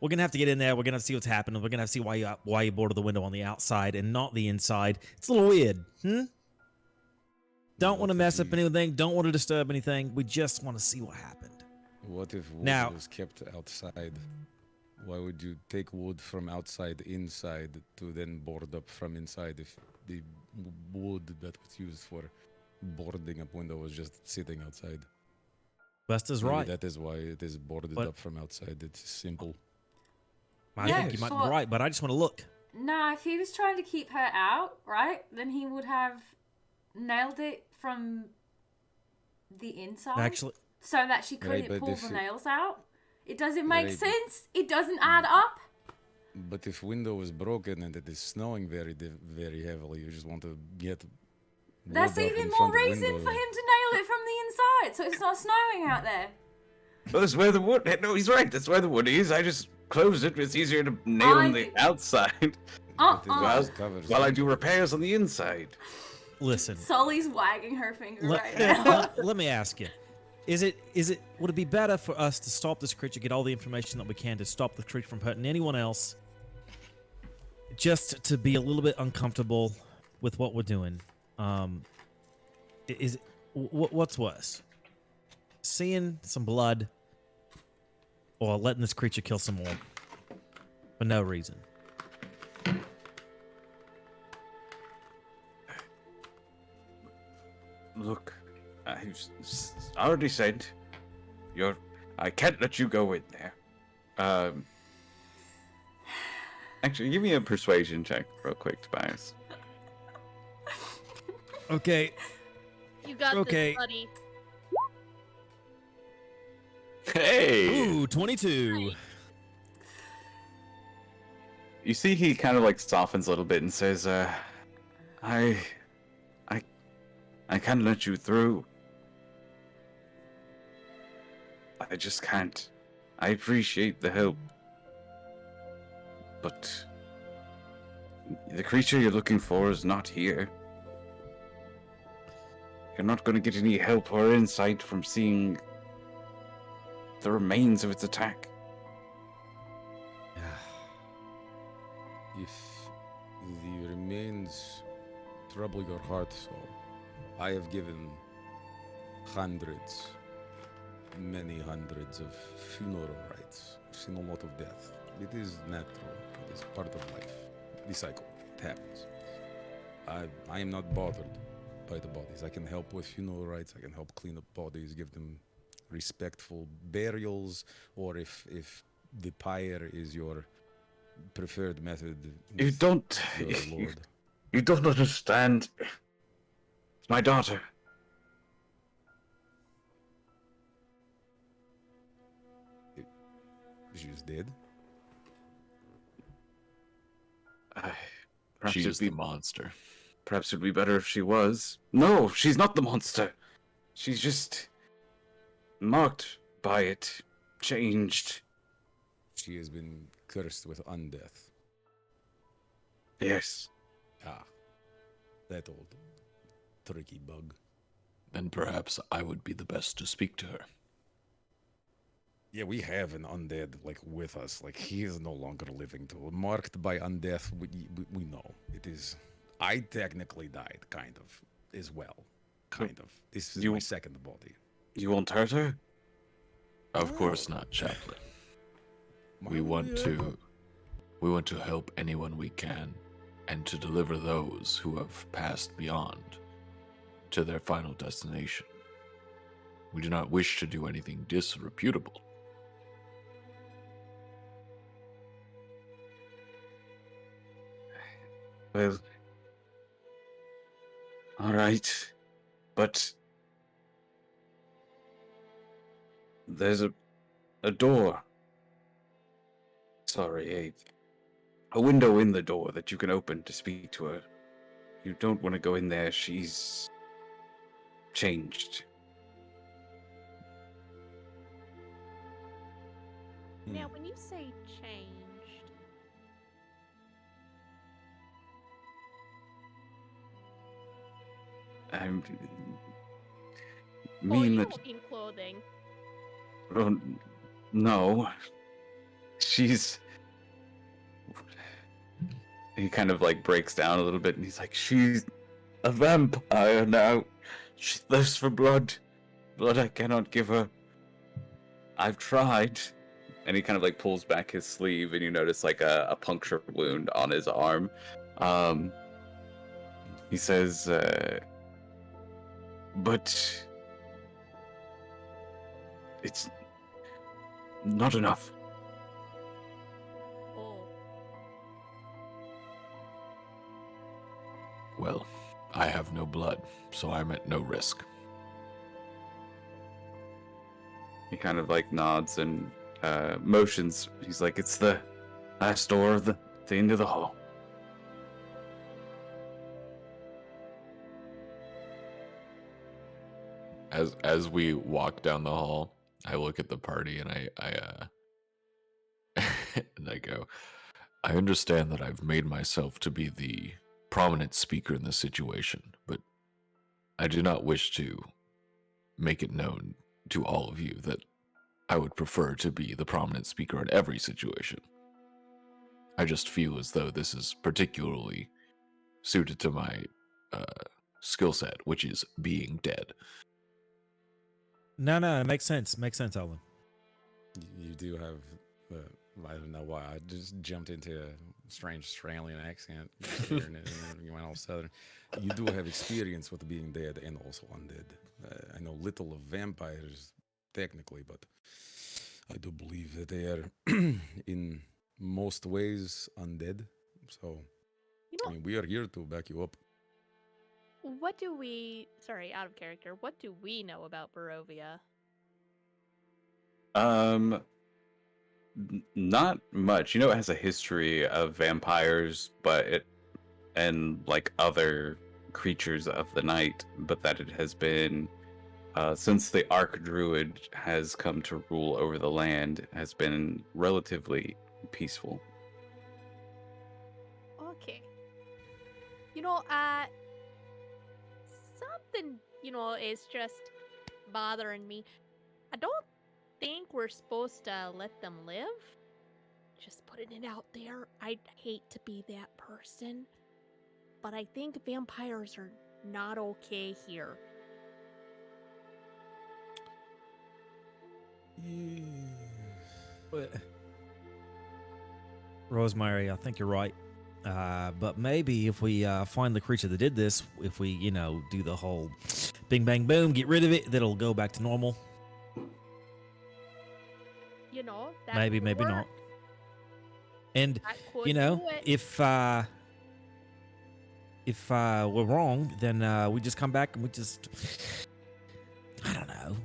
going to have to get in there. We're going to see what's happening. We're going to see why you boarded the window on the outside and not the inside. It's a little weird. Don't want to mess up anything. Don't want to disturb anything. We just want to see what happened. What if wood Now- was kept outside? Why would you take wood from outside inside to then board up from inside if the wood that was used for boarding up window was just sitting outside? Buster's Maybe right. that is why it is boarded But- up from outside. It's simple. I Yeah, think you might so- be right, but I just want to look. Nah, if he was trying to keep her out, right, then he would have nailed it from the inside. Actually, So that she couldn't but pull if the it- nails out. It doesn't make Right. sense. It doesn't add up. But if window is broken and it is snowing very heavily, you just want to get. That's wood up even in more front of reason window. for him to nail it from the inside, so it's not snowing out there. Well, that's where the wood. No, he's right. That's where the wood is. I just closed it. It's easier to nail on the outside But it Uh-uh. was covers while I it. do repairs on the inside. listen. Sully's wagging her finger Let, right now. let me ask you. Would it be better for us to stop this creature, get all the information that we can to stop the creature from hurting anyone else, just to be a little bit uncomfortable with what we're doing? What's worse? Seeing some blood or letting this creature kill some more for no reason? Look, I've already said, I can't let you go in there. Actually, give me a persuasion check real quick, Tobias. Okay. You got Okay. this, buddy. Hey! Ooh, 22. Right. You see, he kind of like softens a little bit and says, I can't let you through. I just can't. I appreciate the help. But the creature you're looking for is not here. You're not going to get any help or insight from seeing the remains of its attack. If the remains trouble your heart so, I have given many hundreds of funeral rites. I've seen a lot of death. It is natural. It is part of life. The cycle. It happens. I am not bothered by the bodies. I can help with funeral rites. I can help clean up bodies, give them respectful burials, or if the pyre is your preferred method. You with don't. your lord. You don't understand. It's my daughter. She's dead. Perhaps She it'd is be, the monster. perhaps it'd be better if she was. No, she's not the monster. She's just marked by it, changed. She has been cursed with undeath. Yes. Ah, that old tricky bug. Then perhaps I would be the best to speak to her. Yeah, we have an undead like with us. Like he is no longer living. Too marked by undeath. We know it is. I technically died, kind of, as well. Kind of. This is You- my second body. You won't hurt her? Of course not, chaplain. We want to help anyone we can, and to deliver those who have passed beyond to their final destination. We do not wish to do anything disreputable. Well, all right, but there's a door. Sorry, a window in the door that you can open to speak to her. You don't want to go in there. She's changed. Now, when you say changed, I oh, mean you that. don't mean clothing. Oh, no, she's. He kind of like breaks down a little bit, and he's like, "She's a vampire now. She thirsts for blood. Blood I cannot give her. I've tried." And he kind of like pulls back his sleeve, and you notice like a puncture wound on his arm. He says, "But it's not enough." Oh, Well, I have no blood, so I'm at no risk. He kind of like nods and motions. He's like, "It's the last door of the end of the hall." As we walk down the hall, I look at the party and I and I go, I understand that I've made myself to be the prominent speaker in this situation, but I do not wish to make it known to all of you that I would prefer to be the prominent speaker in every situation. I just feel as though this is particularly suited to my skill set, which is being dead. No, it makes sense. Makes sense, Owen. You do have, I don't know why, I just jumped into a strange Australian accent here and you went all southern. You do have experience with being dead and also undead. I know little of vampires, technically, but I do believe that they are, in most ways, undead. So, you I know, mean, we are here to back you up. what do we? Sorry, out of character. What do we know about Barovia? Not much. You know, it has a history of vampires, and like other creatures of the night, but that it has been since the Archdruid has come to rule over the land, has been relatively peaceful. Okay. You know, something, is just bothering me. I don't think we're supposed to let them live. Just putting it out there. I'd hate to be that person, but I think vampires are not okay here. Rosemary, I think you're right. But maybe if we find the creature that did this, if we, do the whole bing, bang, boom, get rid of it, that'll go back to normal. That Maybe, could maybe work. not. And, That could do it. if we're wrong, then we just come back and we just, I don't know.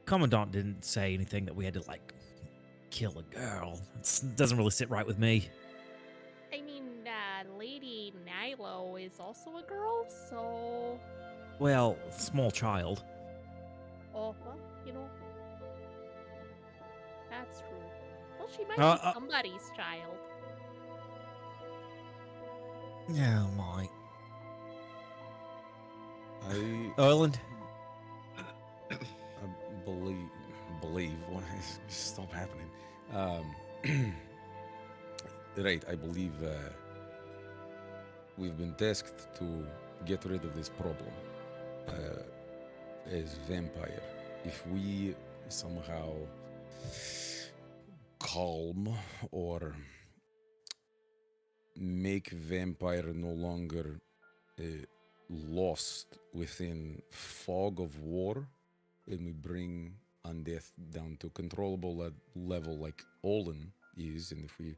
Commandant didn't say anything that we had to, kill a girl. It doesn't really sit right with me. I mean, Lady Nilo is also a girl, so. Well, small child. Oh, well, that's true. Well, she might be somebody's child. Yeah, my. Ireland? I believe what is stop happening. Right, I believe we've been tasked to get rid of this problem as vampire. If we somehow calm or make vampire no longer lost within fog of war, we bring undeath down to controllable level like Olin is, and if we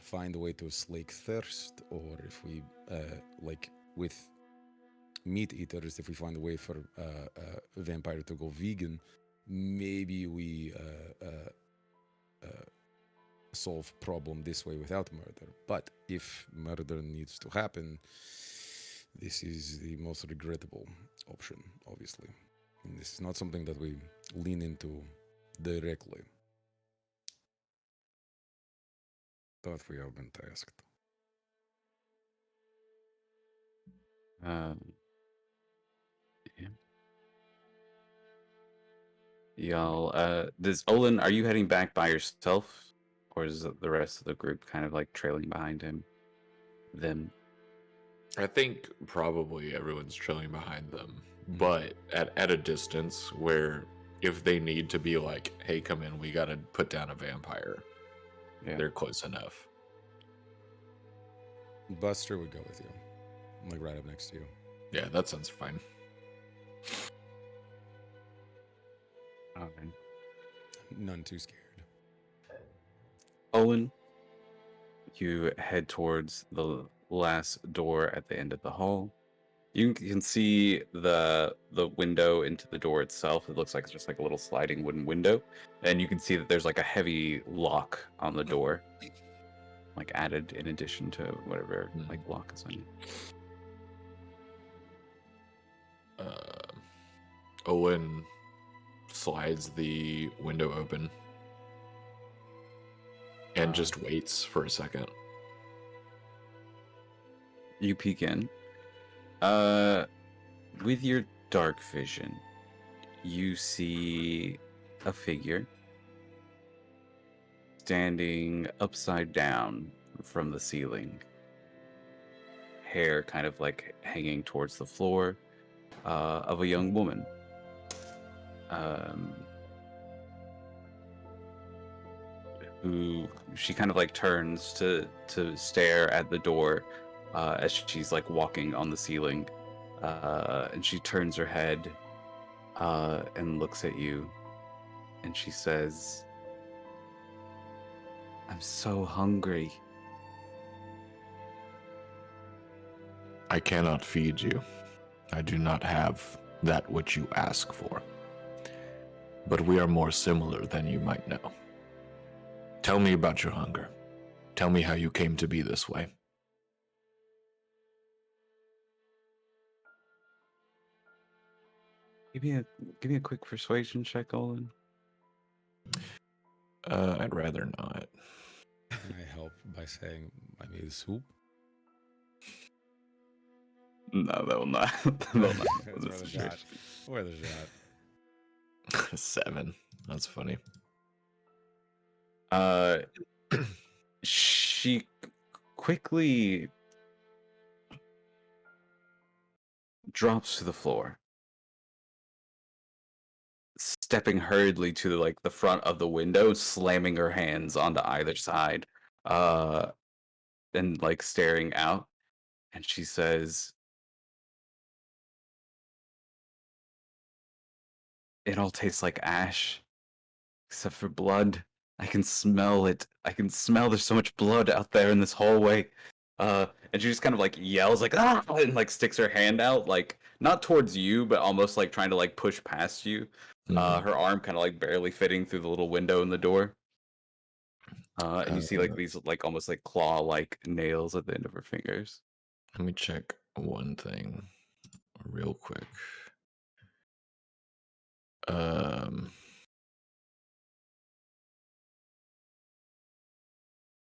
find a way to slake thirst, or if we like with meat eaters, if we find a way for a vampire to go vegan, maybe we solve problem this way without murder. But if murder needs to happen, this is the most regrettable option, obviously. And this is not something that we lean into directly, but we have been tasked. Um, yeah. Y'all, does Olin, are you heading back by yourself? Or is the rest of the group kind of like trailing behind them? I think probably everyone's trailing behind them, but at a distance where if they need to be like, hey, come in, we gotta put down a vampire, they're close enough. Buster would go with you, like right up next to you. Yeah, that sounds fine. Okay. None too scared. Owen, you head towards the last door at the end of the hall. You can see the window into the door itself. It looks like it's just like a little sliding wooden window, and you can see that there's like a heavy lock on the door, like added in addition to whatever like lock is on it. Owen slides the window open and just waits for a second. You peek in. With your dark vision, you see a figure standing upside down from the ceiling. Hair kind of like hanging towards the floor, of a young woman. Who she kind of like turns to stare at the door as she's like walking on the ceiling, and she turns her head and looks at you, and she says, "I'm so hungry." I cannot feed you. I do not have that which you ask for. But we are more similar than you might know. Tell me about your hunger. Tell me how you came to be this way. Give me a quick persuasion check, Olin. I'd rather not. Can I help by saying I made soup? No, that will not. That will not. It's worth a shot. Worth a shot. 7. That's funny. She quickly drops to the floor, stepping hurriedly to like the front of the window, slamming her hands onto either side, and like staring out. And she says, "It all tastes like ash, except for blood. I can smell it. I can smell there's so much blood out there in this hallway." And she just kind of like yells like, "Ah!" and like sticks her hand out, like not towards you, but almost like trying to like push past you. Her arm kind of like barely fitting through the little window in the door. And you see like these like almost like claw-like nails at the end of her fingers. Let me check one thing real quick.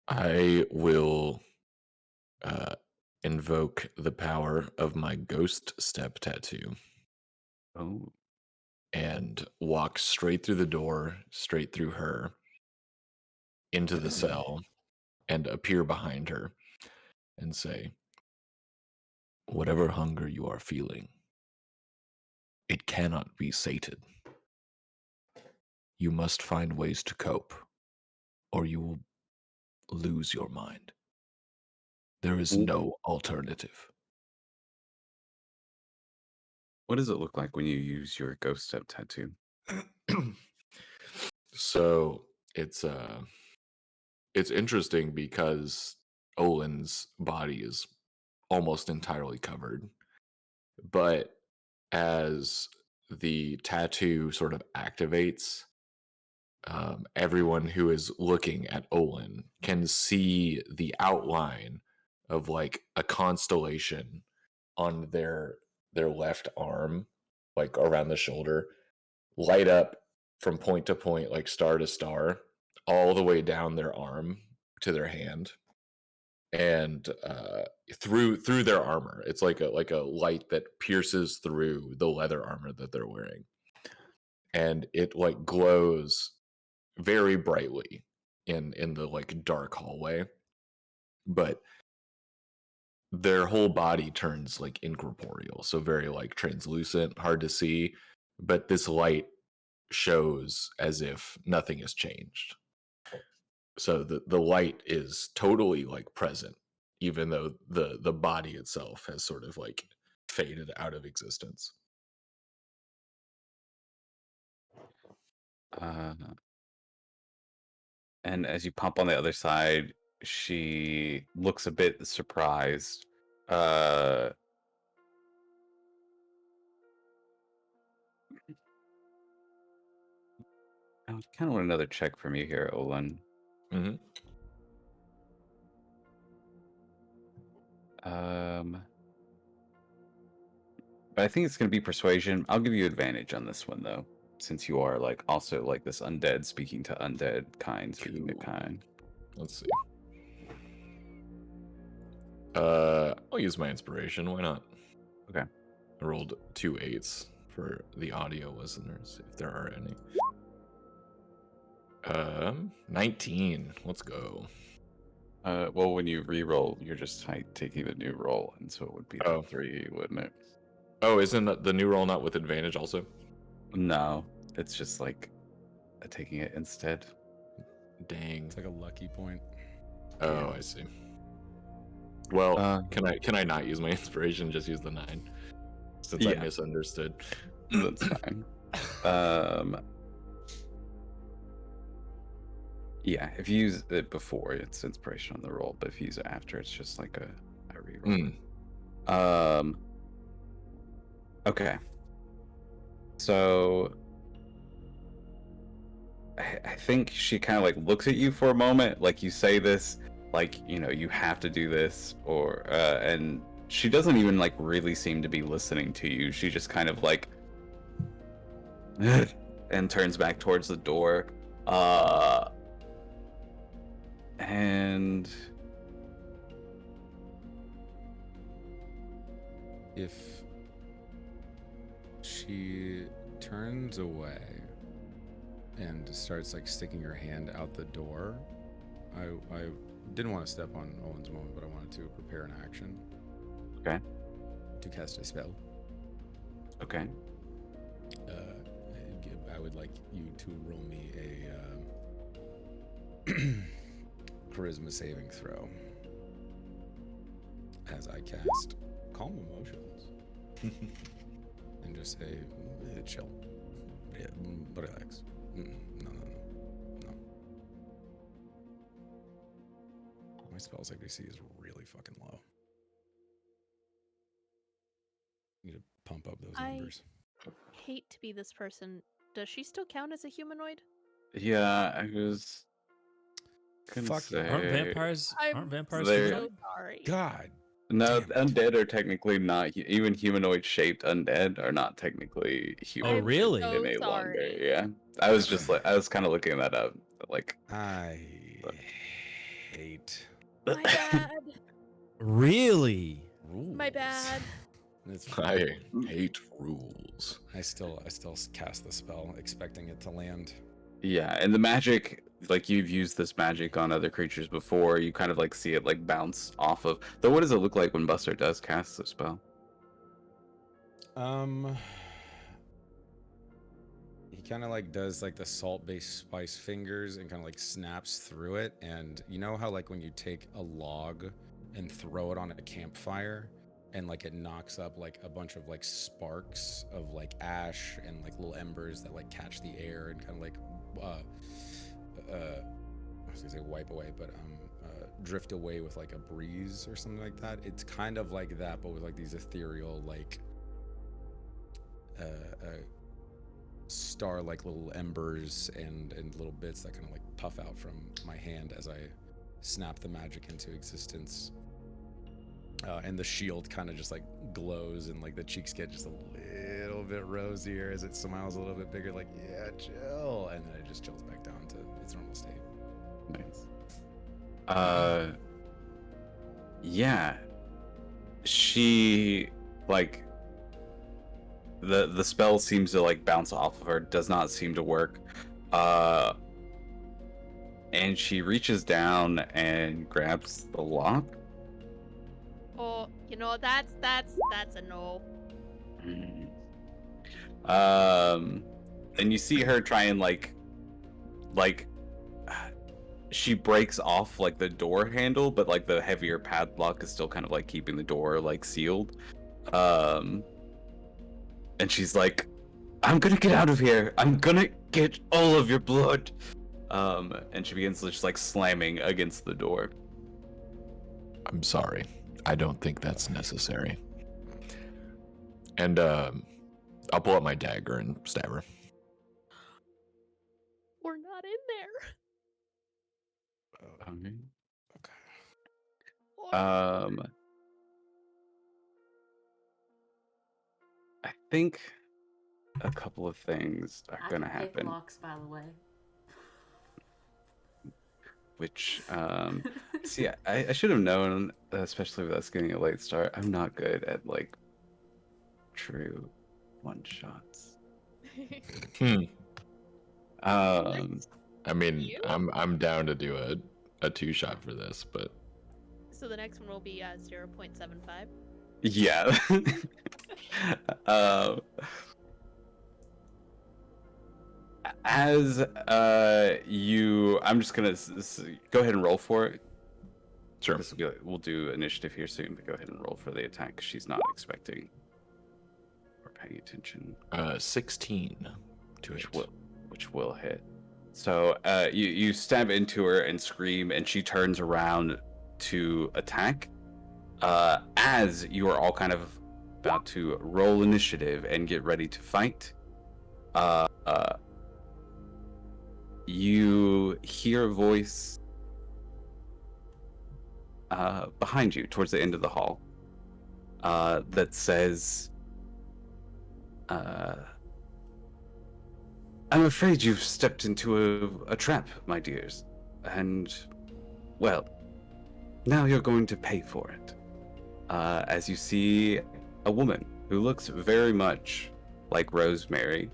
I will invoke the power of my ghost step tattoo. Oh. And walk straight through the door, straight through her, into the cell, and appear behind her and say, whatever hunger you are feeling, it cannot be sated. You must find ways to cope, or you will lose your mind. There is no alternative. What does it look like when you use your ghost step tattoo? So it's interesting because Olin's body is almost entirely covered, but as the tattoo sort of activates, everyone who is looking at Olin can see the outline of like a constellation on their left arm, like around the shoulder, light up from point to point, like star to star, all the way down their arm to their hand, and through their armor. It's like a light that pierces through the leather armor that they're wearing, and it like glows very brightly in the like dark hallway, but their whole body turns like incorporeal, so very like translucent, hard to see, but this light shows as if nothing has changed. So the light is totally like present, even though the body itself has sort of like faded out of existence. Uh, and as you pop on the other side, she looks a bit surprised. Uh, I kind of want another check from you here, Olin. Mm-hmm. But I think it's going to be persuasion. I'll give you advantage on this one though, since you are like also like this undead speaking to undead, kind speaking to Cool. kind. Let's see. I'll use my inspiration. Why not? Okay. I rolled 2 8s for the audio listeners, if there are any. 19. Let's go. Well, when you re-roll, you're just taking the new roll, and so it would be the 3, wouldn't it? Oh, isn't the new roll not with advantage also? No, it's just like taking it instead. Dang. It's like a lucky point. Oh, Yeah. I see. Well, can I not use my inspiration? Just use the 9, since I Yeah. misunderstood. That's fine. Yeah, if you use it before, it's inspiration on the roll, but if you use it after, it's just like a reroll. Okay. So I think she kind of like looks at you for a moment, like you say this, like, you know, you have to do this, or and she doesn't even like really seem to be listening to you. She just kind of like and turns back towards the door. And If she turns away and starts like sticking her hand out the door, I didn't want to step on Owen's moment, but I wanted to prepare an action. Okay. To cast a spell. Okay. I would like you to roll me a charisma saving throw as I cast Calm Emotions and just say, chill, relax. No. My spells AC is really fucking low. Need to pump up those numbers. Hate to be this person. Does she still count as a humanoid? Yeah, I was gonna Fuck say. yeah. Aren't vampires They're- humanoid? So sorry. God. No, Damn it. undead are technically not even humanoid-shaped undead are not technically human. Oh, really? so Any longer, sorry. yeah. I was just like, I was kind of looking that up, like. I hate My bad. Really? rules. My bad. It's I hate rules. I still cast the spell, expecting it to land. Yeah, and the magic, like you've used this magic on other creatures before, you kind of like see it like bounce off of. Though, what does it look like when Buster does cast the spell? He kind of like does like the salt-based spice fingers and kind of like snaps through it. And you know how like when you take a log and throw it on a campfire and like it knocks up like a bunch of like sparks of like ash and like little embers that like catch the air and kind of like I was gonna say wipe away, but drift away with like a breeze or something like that. It's kind of like that, but with like these ethereal like star like little embers and little bits that kind of like puff out from my hand as I snap the magic into existence. And the shield kind of just like glows and like the cheeks get just a little bit rosier as it smiles a little bit bigger, like, yeah, chill. And then it just chills back down to its normal state. Nice. Yeah. She, like, the spell seems to like bounce off of her, does not seem to work. And she reaches down and grabs the lock. Oh, you know, that's a no. And you see her try and like she breaks off like the door handle, but like the heavier padlock is still kind of like keeping the door like sealed. And she's like, I'm gonna get out of here. I'm gonna get all of your blood. And she begins just like slamming against the door. I'm sorry. I don't think that's necessary. And I'll pull out my dagger and stab her. We're not in there. Okay. Oh, I think a couple of things are I gonna can pick happen. locks, by the way. Which, see, I should have known, especially with us getting a late start. I'm not good at like true one shots. I mean, You? I'm down to do a 2-shot for this, but So the next one will be 0.75. Yeah. As I'm just gonna go ahead and roll for it. sure. This will be we'll do initiative here soon, but go ahead and roll for the attack. 'Cause she's not expecting or paying attention. 16 to which will hit. So you stab into her and scream, and she turns around to attack. As you are all kind of about to roll initiative and get ready to fight, you hear a voice behind you towards the end of the hall that says, I'm afraid you've stepped into a trap, my dears, and, well, now you're going to pay for it. As you see a woman who looks very much like Rosemary,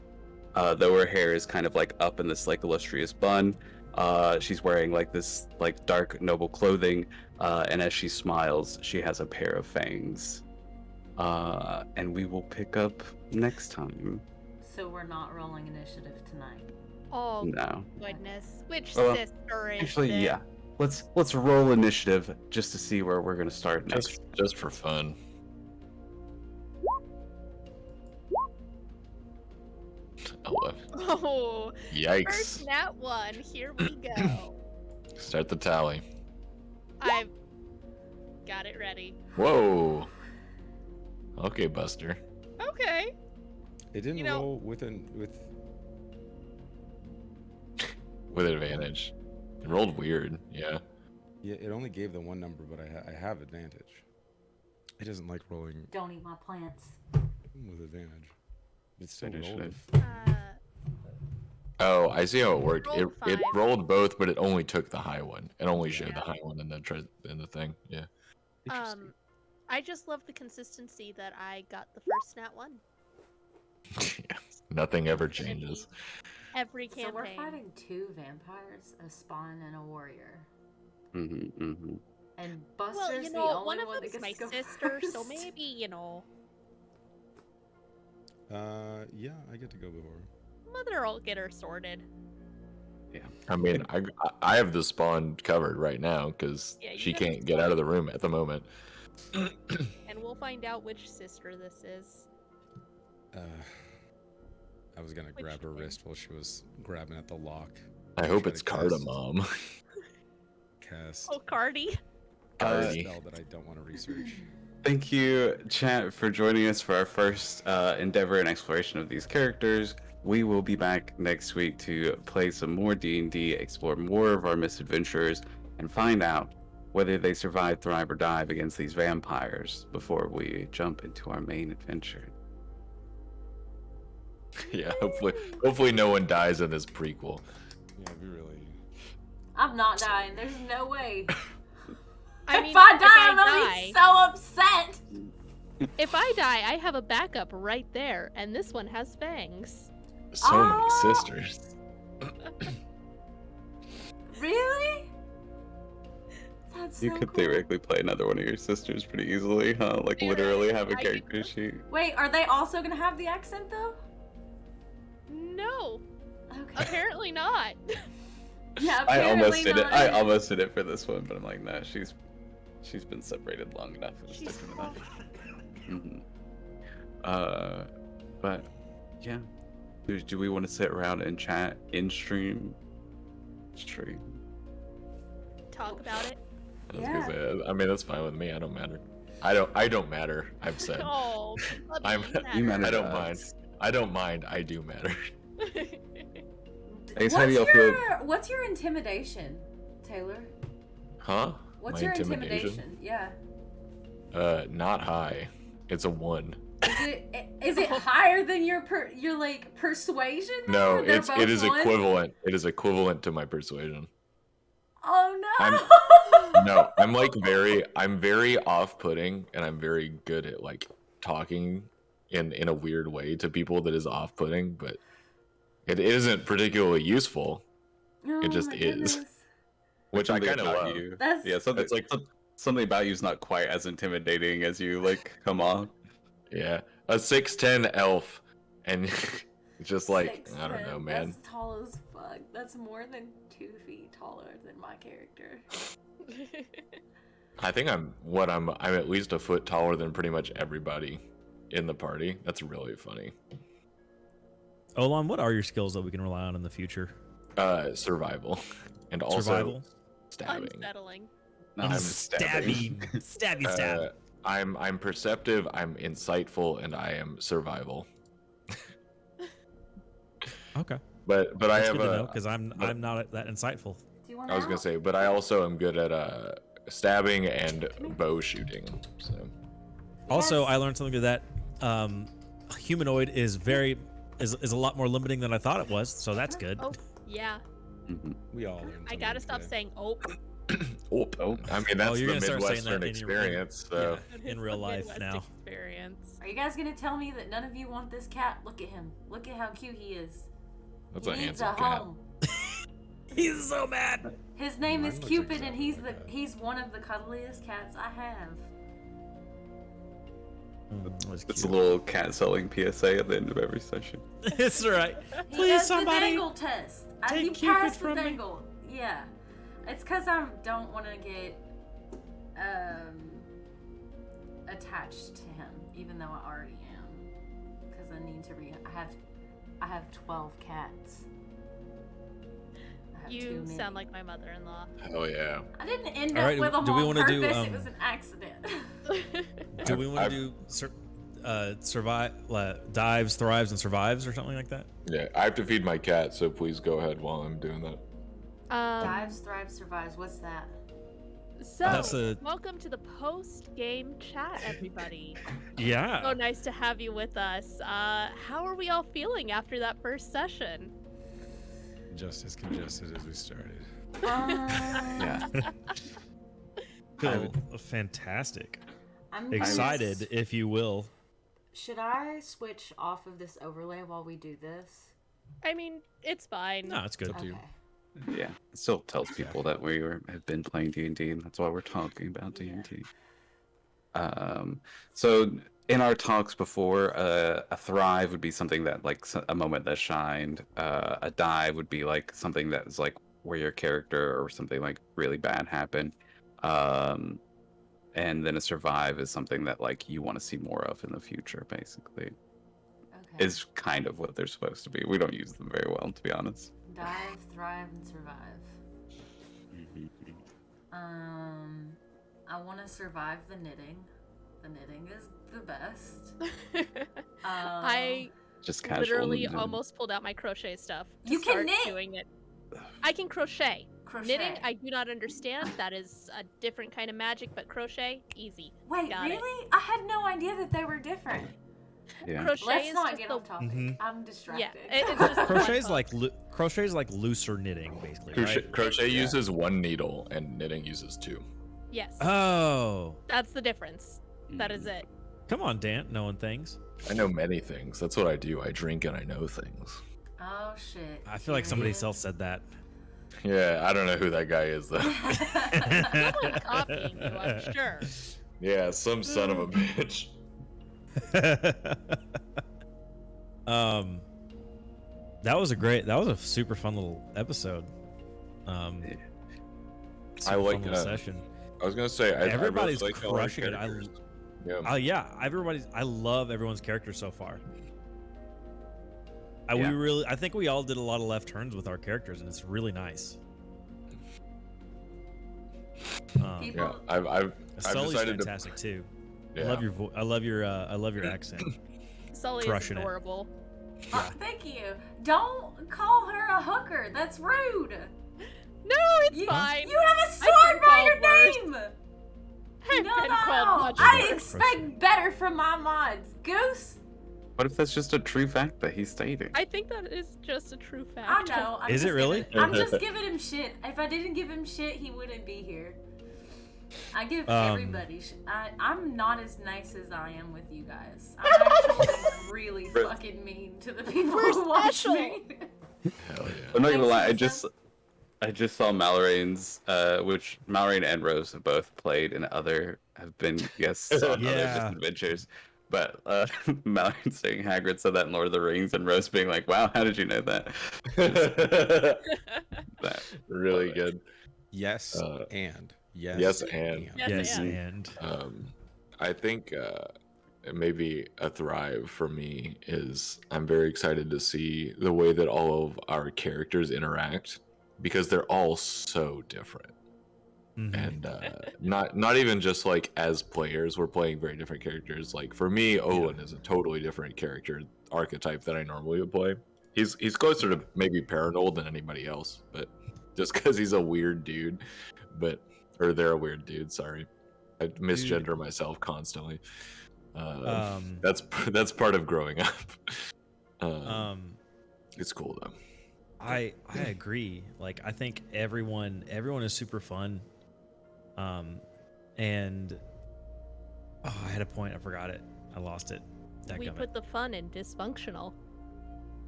though her hair is kind of like up in this like illustrious bun. She's wearing like this like dark noble clothing, and as she smiles, she has a pair of fangs. And we will pick up next time. So we're not rolling initiative tonight. Oh No. goodness, which Well, sister is Actually, it? yeah. Let's roll initiative just to see where we're gonna start next. just for fun. Oh, Yikes. first nat one. Here we go. Start the tally. I've got it ready. Whoa. Okay, Buster. Okay. It didn't You know- roll with With advantage. It rolled weird, yeah. yeah, it only gave the one number, but I have advantage. It doesn't like rolling Don't eat my plants. with advantage. It's still rolled. Initiative. Oh, I see how it worked. It Rolled 5. rolled both, but it only took the high one. It only showed Yeah. the high one in the thing. Yeah. Interesting. I just love the consistency that I got the first nat one. Yeah. Nothing ever changes. Every So we're campaign. fighting 2 vampires, a spawn, and a warrior. Mm-hmm. And Well, Buster's you the know, only one of that them's gets my to go sister, so first. maybe, you know, Yeah, I get to go before. Mother will get her sorted. I mean, I have the spawn covered right now because Yeah, you she got the can't get out of the room at the moment. And we'll find find out which sister this is? I was gonna grab her wrist while she was grabbing at the lock. I hope Try it's to cast- Cardamom. Cast Oh, Cardi. a Cardi. spell that I don't want to research. Thank you, chat, for joining us for our first endeavor and exploration of these characters. We will be back next week to play some more D&D, explore more of our misadventures, and find out whether they survive, thrive, or dive against these vampires before we jump into our main adventure. Yeah, hopefully no one dies in this prequel. Yeah, it'd be really. I'm not dying. There's no way. I mean, if I die, if I'm gonna be so upset. If I die, I have a backup right there, and this one has fangs. So many sisters. Really? That's so You could cool. theoretically play another one of your sisters pretty easily, huh? Like literally have a I character could- sheet. Wait, are they also gonna have the accent though? No, Okay. apparently not. Yeah, I apparently almost did it. not. I almost did it for this one, but I'm like, no, she's been separated long enough. It's She's different enough. But yeah, do we want to sit around and chat in stream? Talk about it. I was gonna say, I mean, that's fine with me. I don't matter. I don't matter. I've said. Oh, but I'm- You matter. I don't mind. I don't mind. I do matter. Ace, how do y'all feel? What's your intimidation, Taylor? Huh? What's My your intimidation? Yeah. Not high. It's a 1. Is it higher than your like persuasion? No, though? They're it both is 1? equivalent. It is equivalent to my persuasion. Oh no. No, I'm very off-putting, and I'm very good at like talking in a weird way to people that is off-putting, but it isn't particularly useful. Oh, it just my is. goodness. Which I Something kind of about love. you. That's Yeah, something It's like- something about you is not quite as intimidating as you like come on. Yeah, a 6'10" elf, and just like 6'10". I don't know, man. That's tall as fuck. That's more than 2 feet taller than my character. I think I'm at least a foot taller than pretty much everybody in the party. That's really funny. Olan, what are your skills that we can rely on in the future? Survival, and also Survival? stabbing. Unsettling. No, I'm stabbing. Stabby stab. I'm perceptive. I'm insightful, and I am survival. Okay. But I That's have good to a. know because I'm not that insightful. Do you want I was gonna say, but I also am good at stabbing and bow shooting. So Also, Yes. I learned something that humanoid is a lot more limiting than I thought it was. So that's good. Oh, yeah. Mhm. We all learned. I gotta stop saying "oh." oh, I mean that's you're the gonna start saying that Midwestern in your- experience. So Yeah, in real life Midwest now. Experience. Are you guys gonna tell me that none of you want this cat? Look at him. Look at how cute he is. that's He a needs handsome a cat. home. He's so mad. His name is Mine looks Cupid, and exactly he's like that. one of the cuddliest cats I have. It's a little cat selling PSA at the end of every session. It's all right. He Please, does somebody. the dangle test. take He Cupid passed the from me. dangle. Yeah, it's because I don't want to get attached to him, even though I already am. Because I need to I have 12 cats. I have You too many. sound like my mother-in-law. Oh yeah. I didn't end All up right, with them do we on wanna do, purpose. It was an accident. Do we want I've- to do survive, dives, thrives, and survives, or something like that? Yeah, I have to feed my cat, so please go ahead while I'm doing that. Dives, thrives, survives. What's that? So, That's a- welcome to the post-game chat, everybody. Yeah. So nice to have you with us. How are we all feeling after that first session? Just as congested as we started. Yeah. Feel fantastic. I'm Excited, curious, if you will. Should I switch off of this overlay while we do this? I mean, it's fine. No, it's good. Up to you. Yeah, it still tells people that we have been playing D&D, and that's why we're talking about D&D. So in our talks before, a thrive would be something that like a moment that shined. A dive would be like something that's like where your character or something like really bad happened. and then a survive is something that like you want to see more of in the future. Basically, Okay. is kind of what they're supposed to be. We don't use them very well, to be honest. Dive, thrive, and survive. I want to survive the knitting. The knitting is the best. I Just casual. literally knitting. almost pulled out my crochet stuff to You can start knit? doing it. I can crochet. Crochet. Knitting, I do not understand. That is a different kind of magic, but crochet, easy. Wait, Got it. really? I had no idea that they were different. Yeah. Crochet Let's is not just get the off topic. Mhm. I'm distracted. it's just one Crochet's hook. like looser knitting, basically, Crochet, right? crochet Yeah. uses one needle and knitting uses two. Yes, Oh, that's the difference. That is it. come on, Dan, knowing things. I know many things. That's what I do. I drink and I know things. Oh shit. I feel like somebody Period. else said that. Yeah, I don't know who that guy is though. Someone copying you, I'm sure. Yeah, some son of a bitch. That was a super fun little episode. Yeah. Super I like fun little session. I was gonna say Everybody's I really like all our crushing it. characters. Yeah. I love everyone's characters so far. Yeah. I think we all did a lot of left turns with our characters, and it's really nice. People- Yeah, I've Sully's decided to- fantastic too. yeah. I love your accent. Sully is Crushing it. adorable. Oh, thank you. Don't call her a hooker. That's rude. No, it's You, fine. you have a I've sword been by called your worse. name. I've No, been no, called no. much I worse. expect better from my mods. Goose. What if that's just a true fact that he's stating? I think that is just a true I fact. know. I'm Is it just really? I'm just giving him shit. If I didn't give him shit, he wouldn't be here. I give everybody shit. I'm not as nice as I am with you guys. I'm actually really fucking mean to the people We're who watch special. me. Hell yeah. I'm not gonna lie. I Makes just saw Mallorane's, which Malorane and Rose have both played and have been guests on other Yeah. misadventures. But Malorane saying Hagrid said that in Lord of the Rings, and Rose being like, "Wow, how did you know that?" That Really good. Yes, and yes, yes, and. Yes, Yes, and. and I think maybe a thrive for me is I'm very excited to see the way that all of our characters interact because they're all so different. Mhm. And not even just like as players, we're playing very different characters. Like for me, Owen is a totally different character archetype than I normally would play. He's closer to maybe Paranoid than anybody else, but just because he's a weird dude, or they're a weird dude. Sorry, I misgender myself constantly. That's part of growing up. It's cool though. I agree. Like I think everyone is super fun. And I had a point. I forgot it. I lost it. We Dadgummit. put the fun in dysfunctional.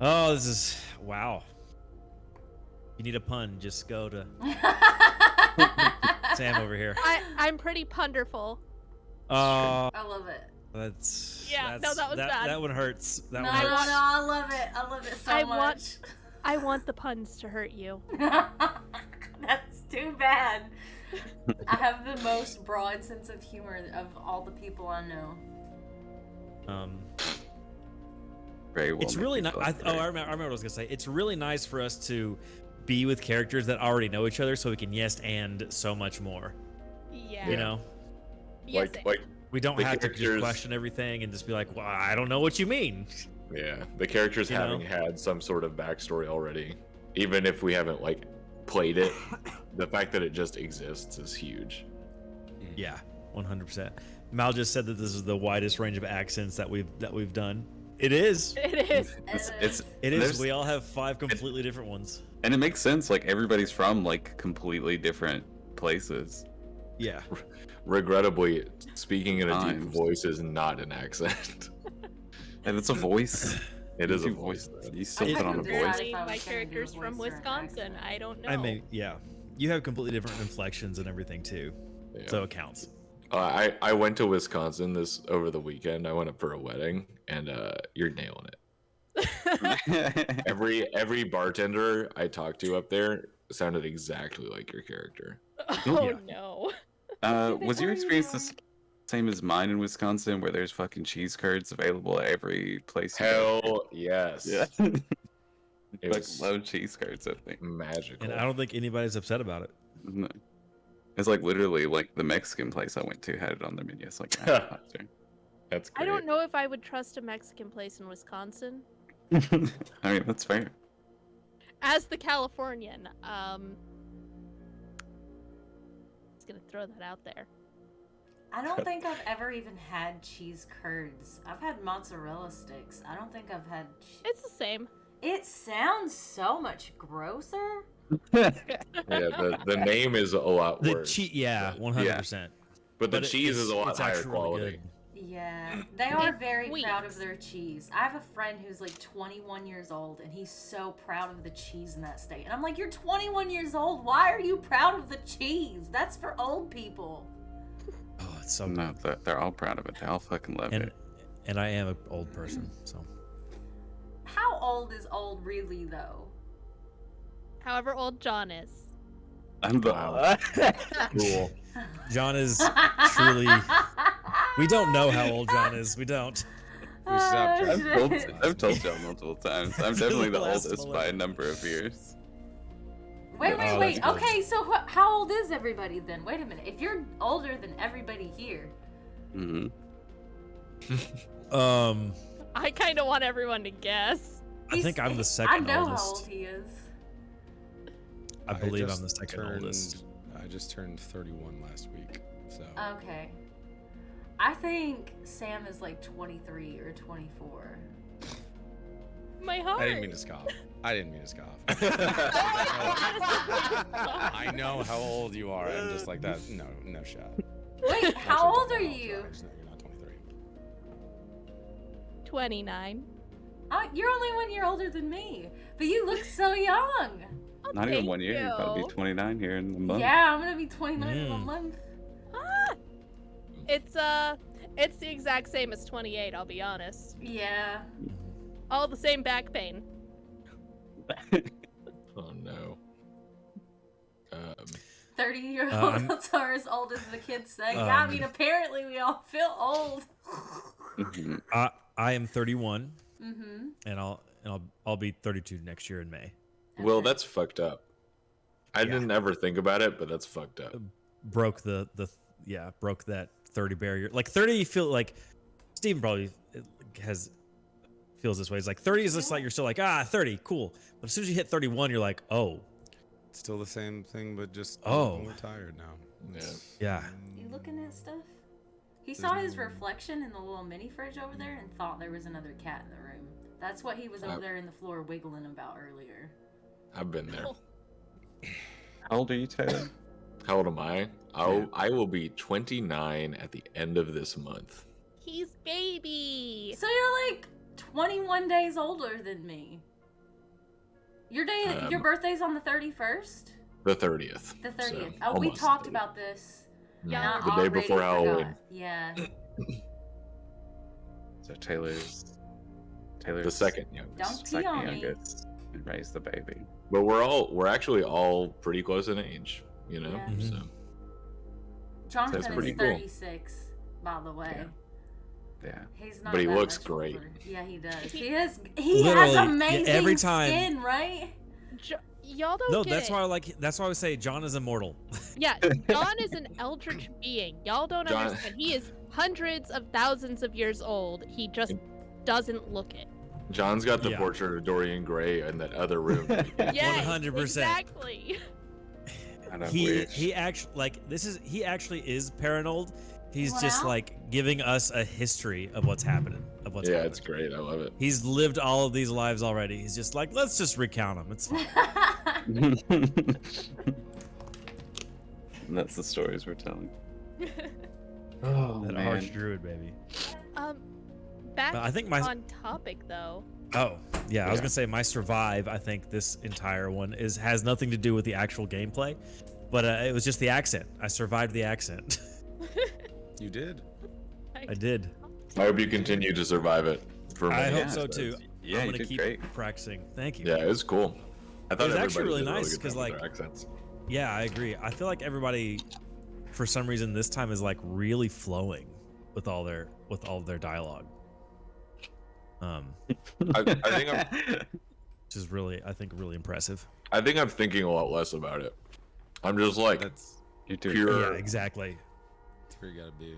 Oh, this is wow. You need a pun? Just go to Sam over here. I'm pretty punderful. Oh, I love it. that's Yeah, no, that was bad. That one hurts. That No, one no, hurts. no, I love it. I love it so I much. I want the puns to hurt you. That's too bad. I have the most broad sense of humor of all the people I know. very well. It's really nice. I remember what I was gonna say. It's really nice for us to be with characters that already know each other, so we can yes and so much more. Yeah. You know, Yes, like we don't The have to just characters- question everything and just be like, "Well, I don't know what you mean." yeah, the characters You having know? had some sort of backstory already, even if we haven't like played it, the fact that it just exists is huge. Yeah, 100%. Mal just said that this is the widest range of accents that we've done. It is. it is. It is. There's- We all have 5 completely different ones. and it makes sense. Like everybody's from like completely different places. Yeah. Regrettably, speaking in a deep Times. voice is not an accent. And it's a voice. It is a You voice. You still I put on a couldn't decide voice. if Apparently, I was my gonna do a character's from voice or an Wisconsin. accent. I don't know. I mean, yeah. You have completely different inflections and everything too. Yeah. So it counts. I went to Wisconsin over the weekend. I went up for a wedding, and you're nailing it. Every bartender I talked to up there sounded exactly like your character. Oh Yeah. no. Was your experience the same as mine in Wisconsin, where there's fucking cheese curds available at every place you go? Hell yes. Yeah. It Like was love cheese curds, I think. magical. And I don't think anybody's upset about it. No. It's like literally like the Mexican place I went to had it on their menu. It's like appetizer. That's I great. don't know if I would trust a Mexican place in Wisconsin. I mean, that's fair. As the Californian, just gonna throw that out there. I don't think I've ever even had cheese curds. I've had mozzarella sticks. I don't think I've had. It's the same. It sounds so much grosser. Yeah, the name is a lot The worse. cheese, yeah, 100%. But the But cheese is a lot it's higher actually really quality. good. Yeah, they are It very proud of tweaks. their cheese. I have a friend who's like 21 years old, and he's so proud of the cheese in that state. And I'm like, you're 21 years old. Why are you proud of the cheese? That's for old people. Oh, it's so No, good. they're all proud of it. They all fucking love And it. and I am an old person, so How old is old really, though? However old John is. I'm the. Wow. Cool. John is truly. We don't know how old John is. We don't. We stopped Oh, tracking. I've told y'all multiple times. I'm definitely the Last oldest by a number of years. Wait, Oh, wait. that's good. Okay, so how old is everybody then? Wait a minute. If you're older than everybody here, Hmm. I kind of want everyone to guess. I think I'm the I second know oldest. how old he is. I believe just I'm the second turned- oldest. I just turned 31 last week, so Okay. I think Sam is like 23 or 24. My heart. I didn't mean to scoff. I didn't mean to scoff. I know how old you are. I'm just like that. No shot. Wait, how Actually, old are don't know. you? I just know you're not 23. 29. You're only 1 year older than me, but you look so young. Oh, Not even thank 1 year. You'll probably be you. 29 here in a month. Yeah, I'm gonna be 29 in a Mm. month. Ah! It's the exact same as 28. I'll be honest. Yeah. All the same back pain. Oh no. 30-year-olds are as old as the kids say. Yeah, I mean, apparently we all feel old. Mhm. I am 31, Mm-hmm. and I'll be 32 next year in May. Well, that's fucked up. I Yeah. didn't ever think about it, but that's fucked up. Broke broke that 30 barrier. Like 30, you feel like Steven probably feels this way. It's like 30 is just like you're still like 30, cool. But as soon as you hit 31, you're like, oh It's still the same thing, but just Oh. more tired now. It's- yeah. You looking at stuff? He There's saw his no- reflection in the little mini fridge over there and thought there was another cat in the room. That's what he was over there in the floor wiggling about earlier. I've been there. How old are you, Taylor? How old am I? I will be 29 at the end of this month. He's baby. So you're like 21 days older than me. Your birthday's on the 31st? The 30th. The 30th. so we almost talked 30. about this. Yeah. and I The day already before forgot. Halloween. Yeah. So Taylor's The second youngest. Don't pee second on me. youngest and raised the baby. But we're actually all pretty close in age, you know? Yeah. Mhm. So Jonathan pretty is cool. 36, by the way. Yeah. He's not But he that looks much great. older. Yeah, he does. He- He has Literally, yeah, amazing every time- skin, right? Y'all don't No, get that's it. why that's why I would say John is immortal. Yeah, John is an eldritch being. Y'all don't John- understand. He is hundreds of thousands of years old. He just doesn't look it. John's got the Yeah. portrait of Dorian Gray in that other room. Yes, 100%. Exactly. And I he wish. he actually he actually is paranoid. He's What just now? like giving us a history of what's happening. Yeah, it's great. I love it. He's lived all of these lives already. He's just like, let's just recount them. It's fine. And that's the stories we're telling. Oh That man. harsh druid baby. Back But I think my on topic though. oh yeah, I was Yeah. gonna say my survive. I think this entire one has nothing to do with the actual gameplay, but it was just the accent. I survived the accent. You did. I did. I hope you continue to survive it for I many hope so episodes. too. Yeah, I'm you gonna did keep great. practicing. Thank you. Yeah, it was cool. I thought was actually everybody really did a nice good 'cause, job with like, their accents. Yeah, I agree. I feel like everybody for some reason this time is like really flowing with all their dialogue. I think Which is really, I think, really impressive. I think I'm thinking a lot less about it. I'm just like You do. pure. Yeah, exactly. That's where you gotta be.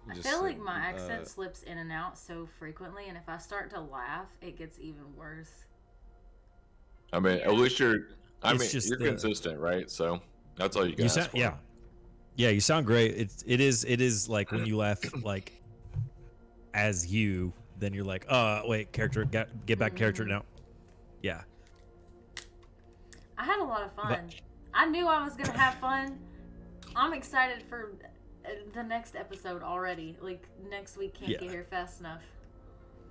I Just, feel like my accent slips in and out so frequently, and if I start to laugh, it gets even worse. I mean, at least you're. I It's mean, just you're consistent, right? So that's all you can You ask sound, for. yeah, you sound great. It is like when you laugh like as you, then you're like, wait, character, get back character now. Yeah. I had a lot of fun. But- I knew I was gonna have fun. I'm excited for the next episode already. Like next week can't Yeah. get here fast enough.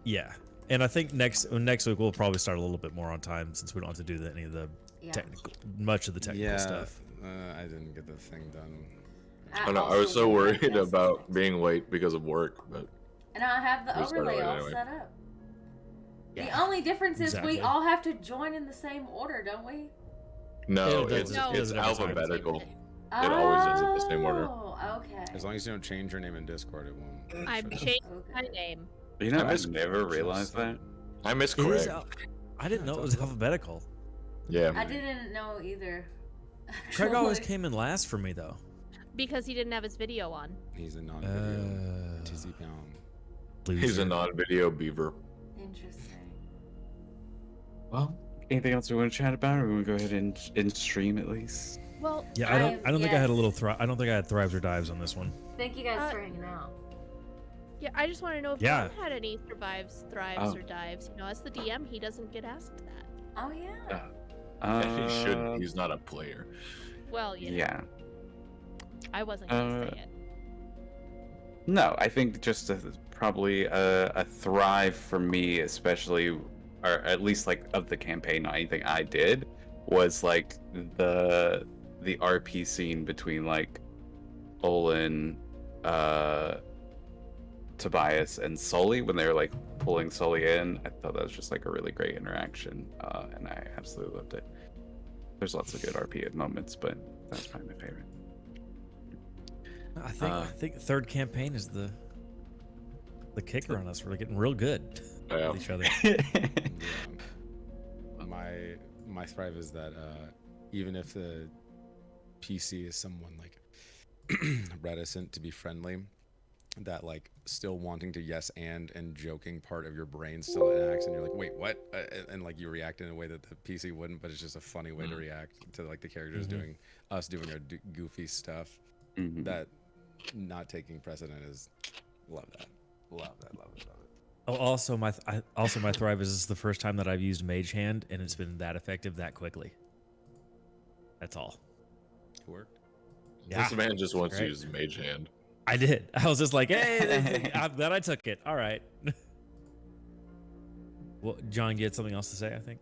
Yeah. And I think next week we'll probably start a little bit more on time since we don't have to do any of the Yeah. much of the technical stuff. I didn't get the thing done. I know. I was so worried about being late because of work, but And I have the We started overlay all anyway. set up. Yeah, The only difference is exactly. we all have to join in the same order, don't we? no, It it's doesn't- it it's doesn't every time. alphabetical. It always is in the same order. Oh, okay. As long as you don't change your name in Discord, it won't. I'm shut changing Okay. my name. You know, I I miss- never realized that. I miss It is Craig. I didn't know it was alphabetical. Yeah. I didn't know either. Craig always actually. came in last for me though. Because he didn't have his video on. He's a non-video tizzy pound. He's a Loser. non-video beaver. Interesting. Well, anything else we want to chat about, or we want to go ahead and stream at least? Well, Yeah, I don't think I had a little Yes. I don't think I had thrives or dives on this one. Thank you guys Uh, for hanging out. yeah, I just want to know if Yeah. Ron had any survives, thrives, Oh. or dives. You know, as the DM, he doesn't get asked that. Oh yeah. He shouldn't. He's not a player. Well, you know, Yeah. I wasn't gonna say it. No, I think just probably a thrive for me, especially, or at least like of the campaign, not anything I did, was like the RP scene between like Olin, Tobias, and Sully when they were like pulling Sully in. I thought that was just like a really great interaction, and I absolutely loved it. There's lots of good RP moments, but that's probably my favorite. I think third campaign is the kicker on us. We're getting real good Yeah. with each other. My thrive is that even if the PC is someone like reticent to be friendly, that like still wanting to yes and joking part of your brain still enacts, and you're like, wait, what? And like you react in a way that the PC wouldn't, but it's just a funny way to react to like the characters doing our goofy stuff. Mhm. That not taking precedent is love that. Oh, also my thrive is this is the first time that I've used Mage Hand, and it's been that effective that quickly. That's all. It worked. This man just wants to Great. use Mage Hand. I did. I was just like, hey, I'm glad I took it. All right. Well, John, you had something else to say, I think.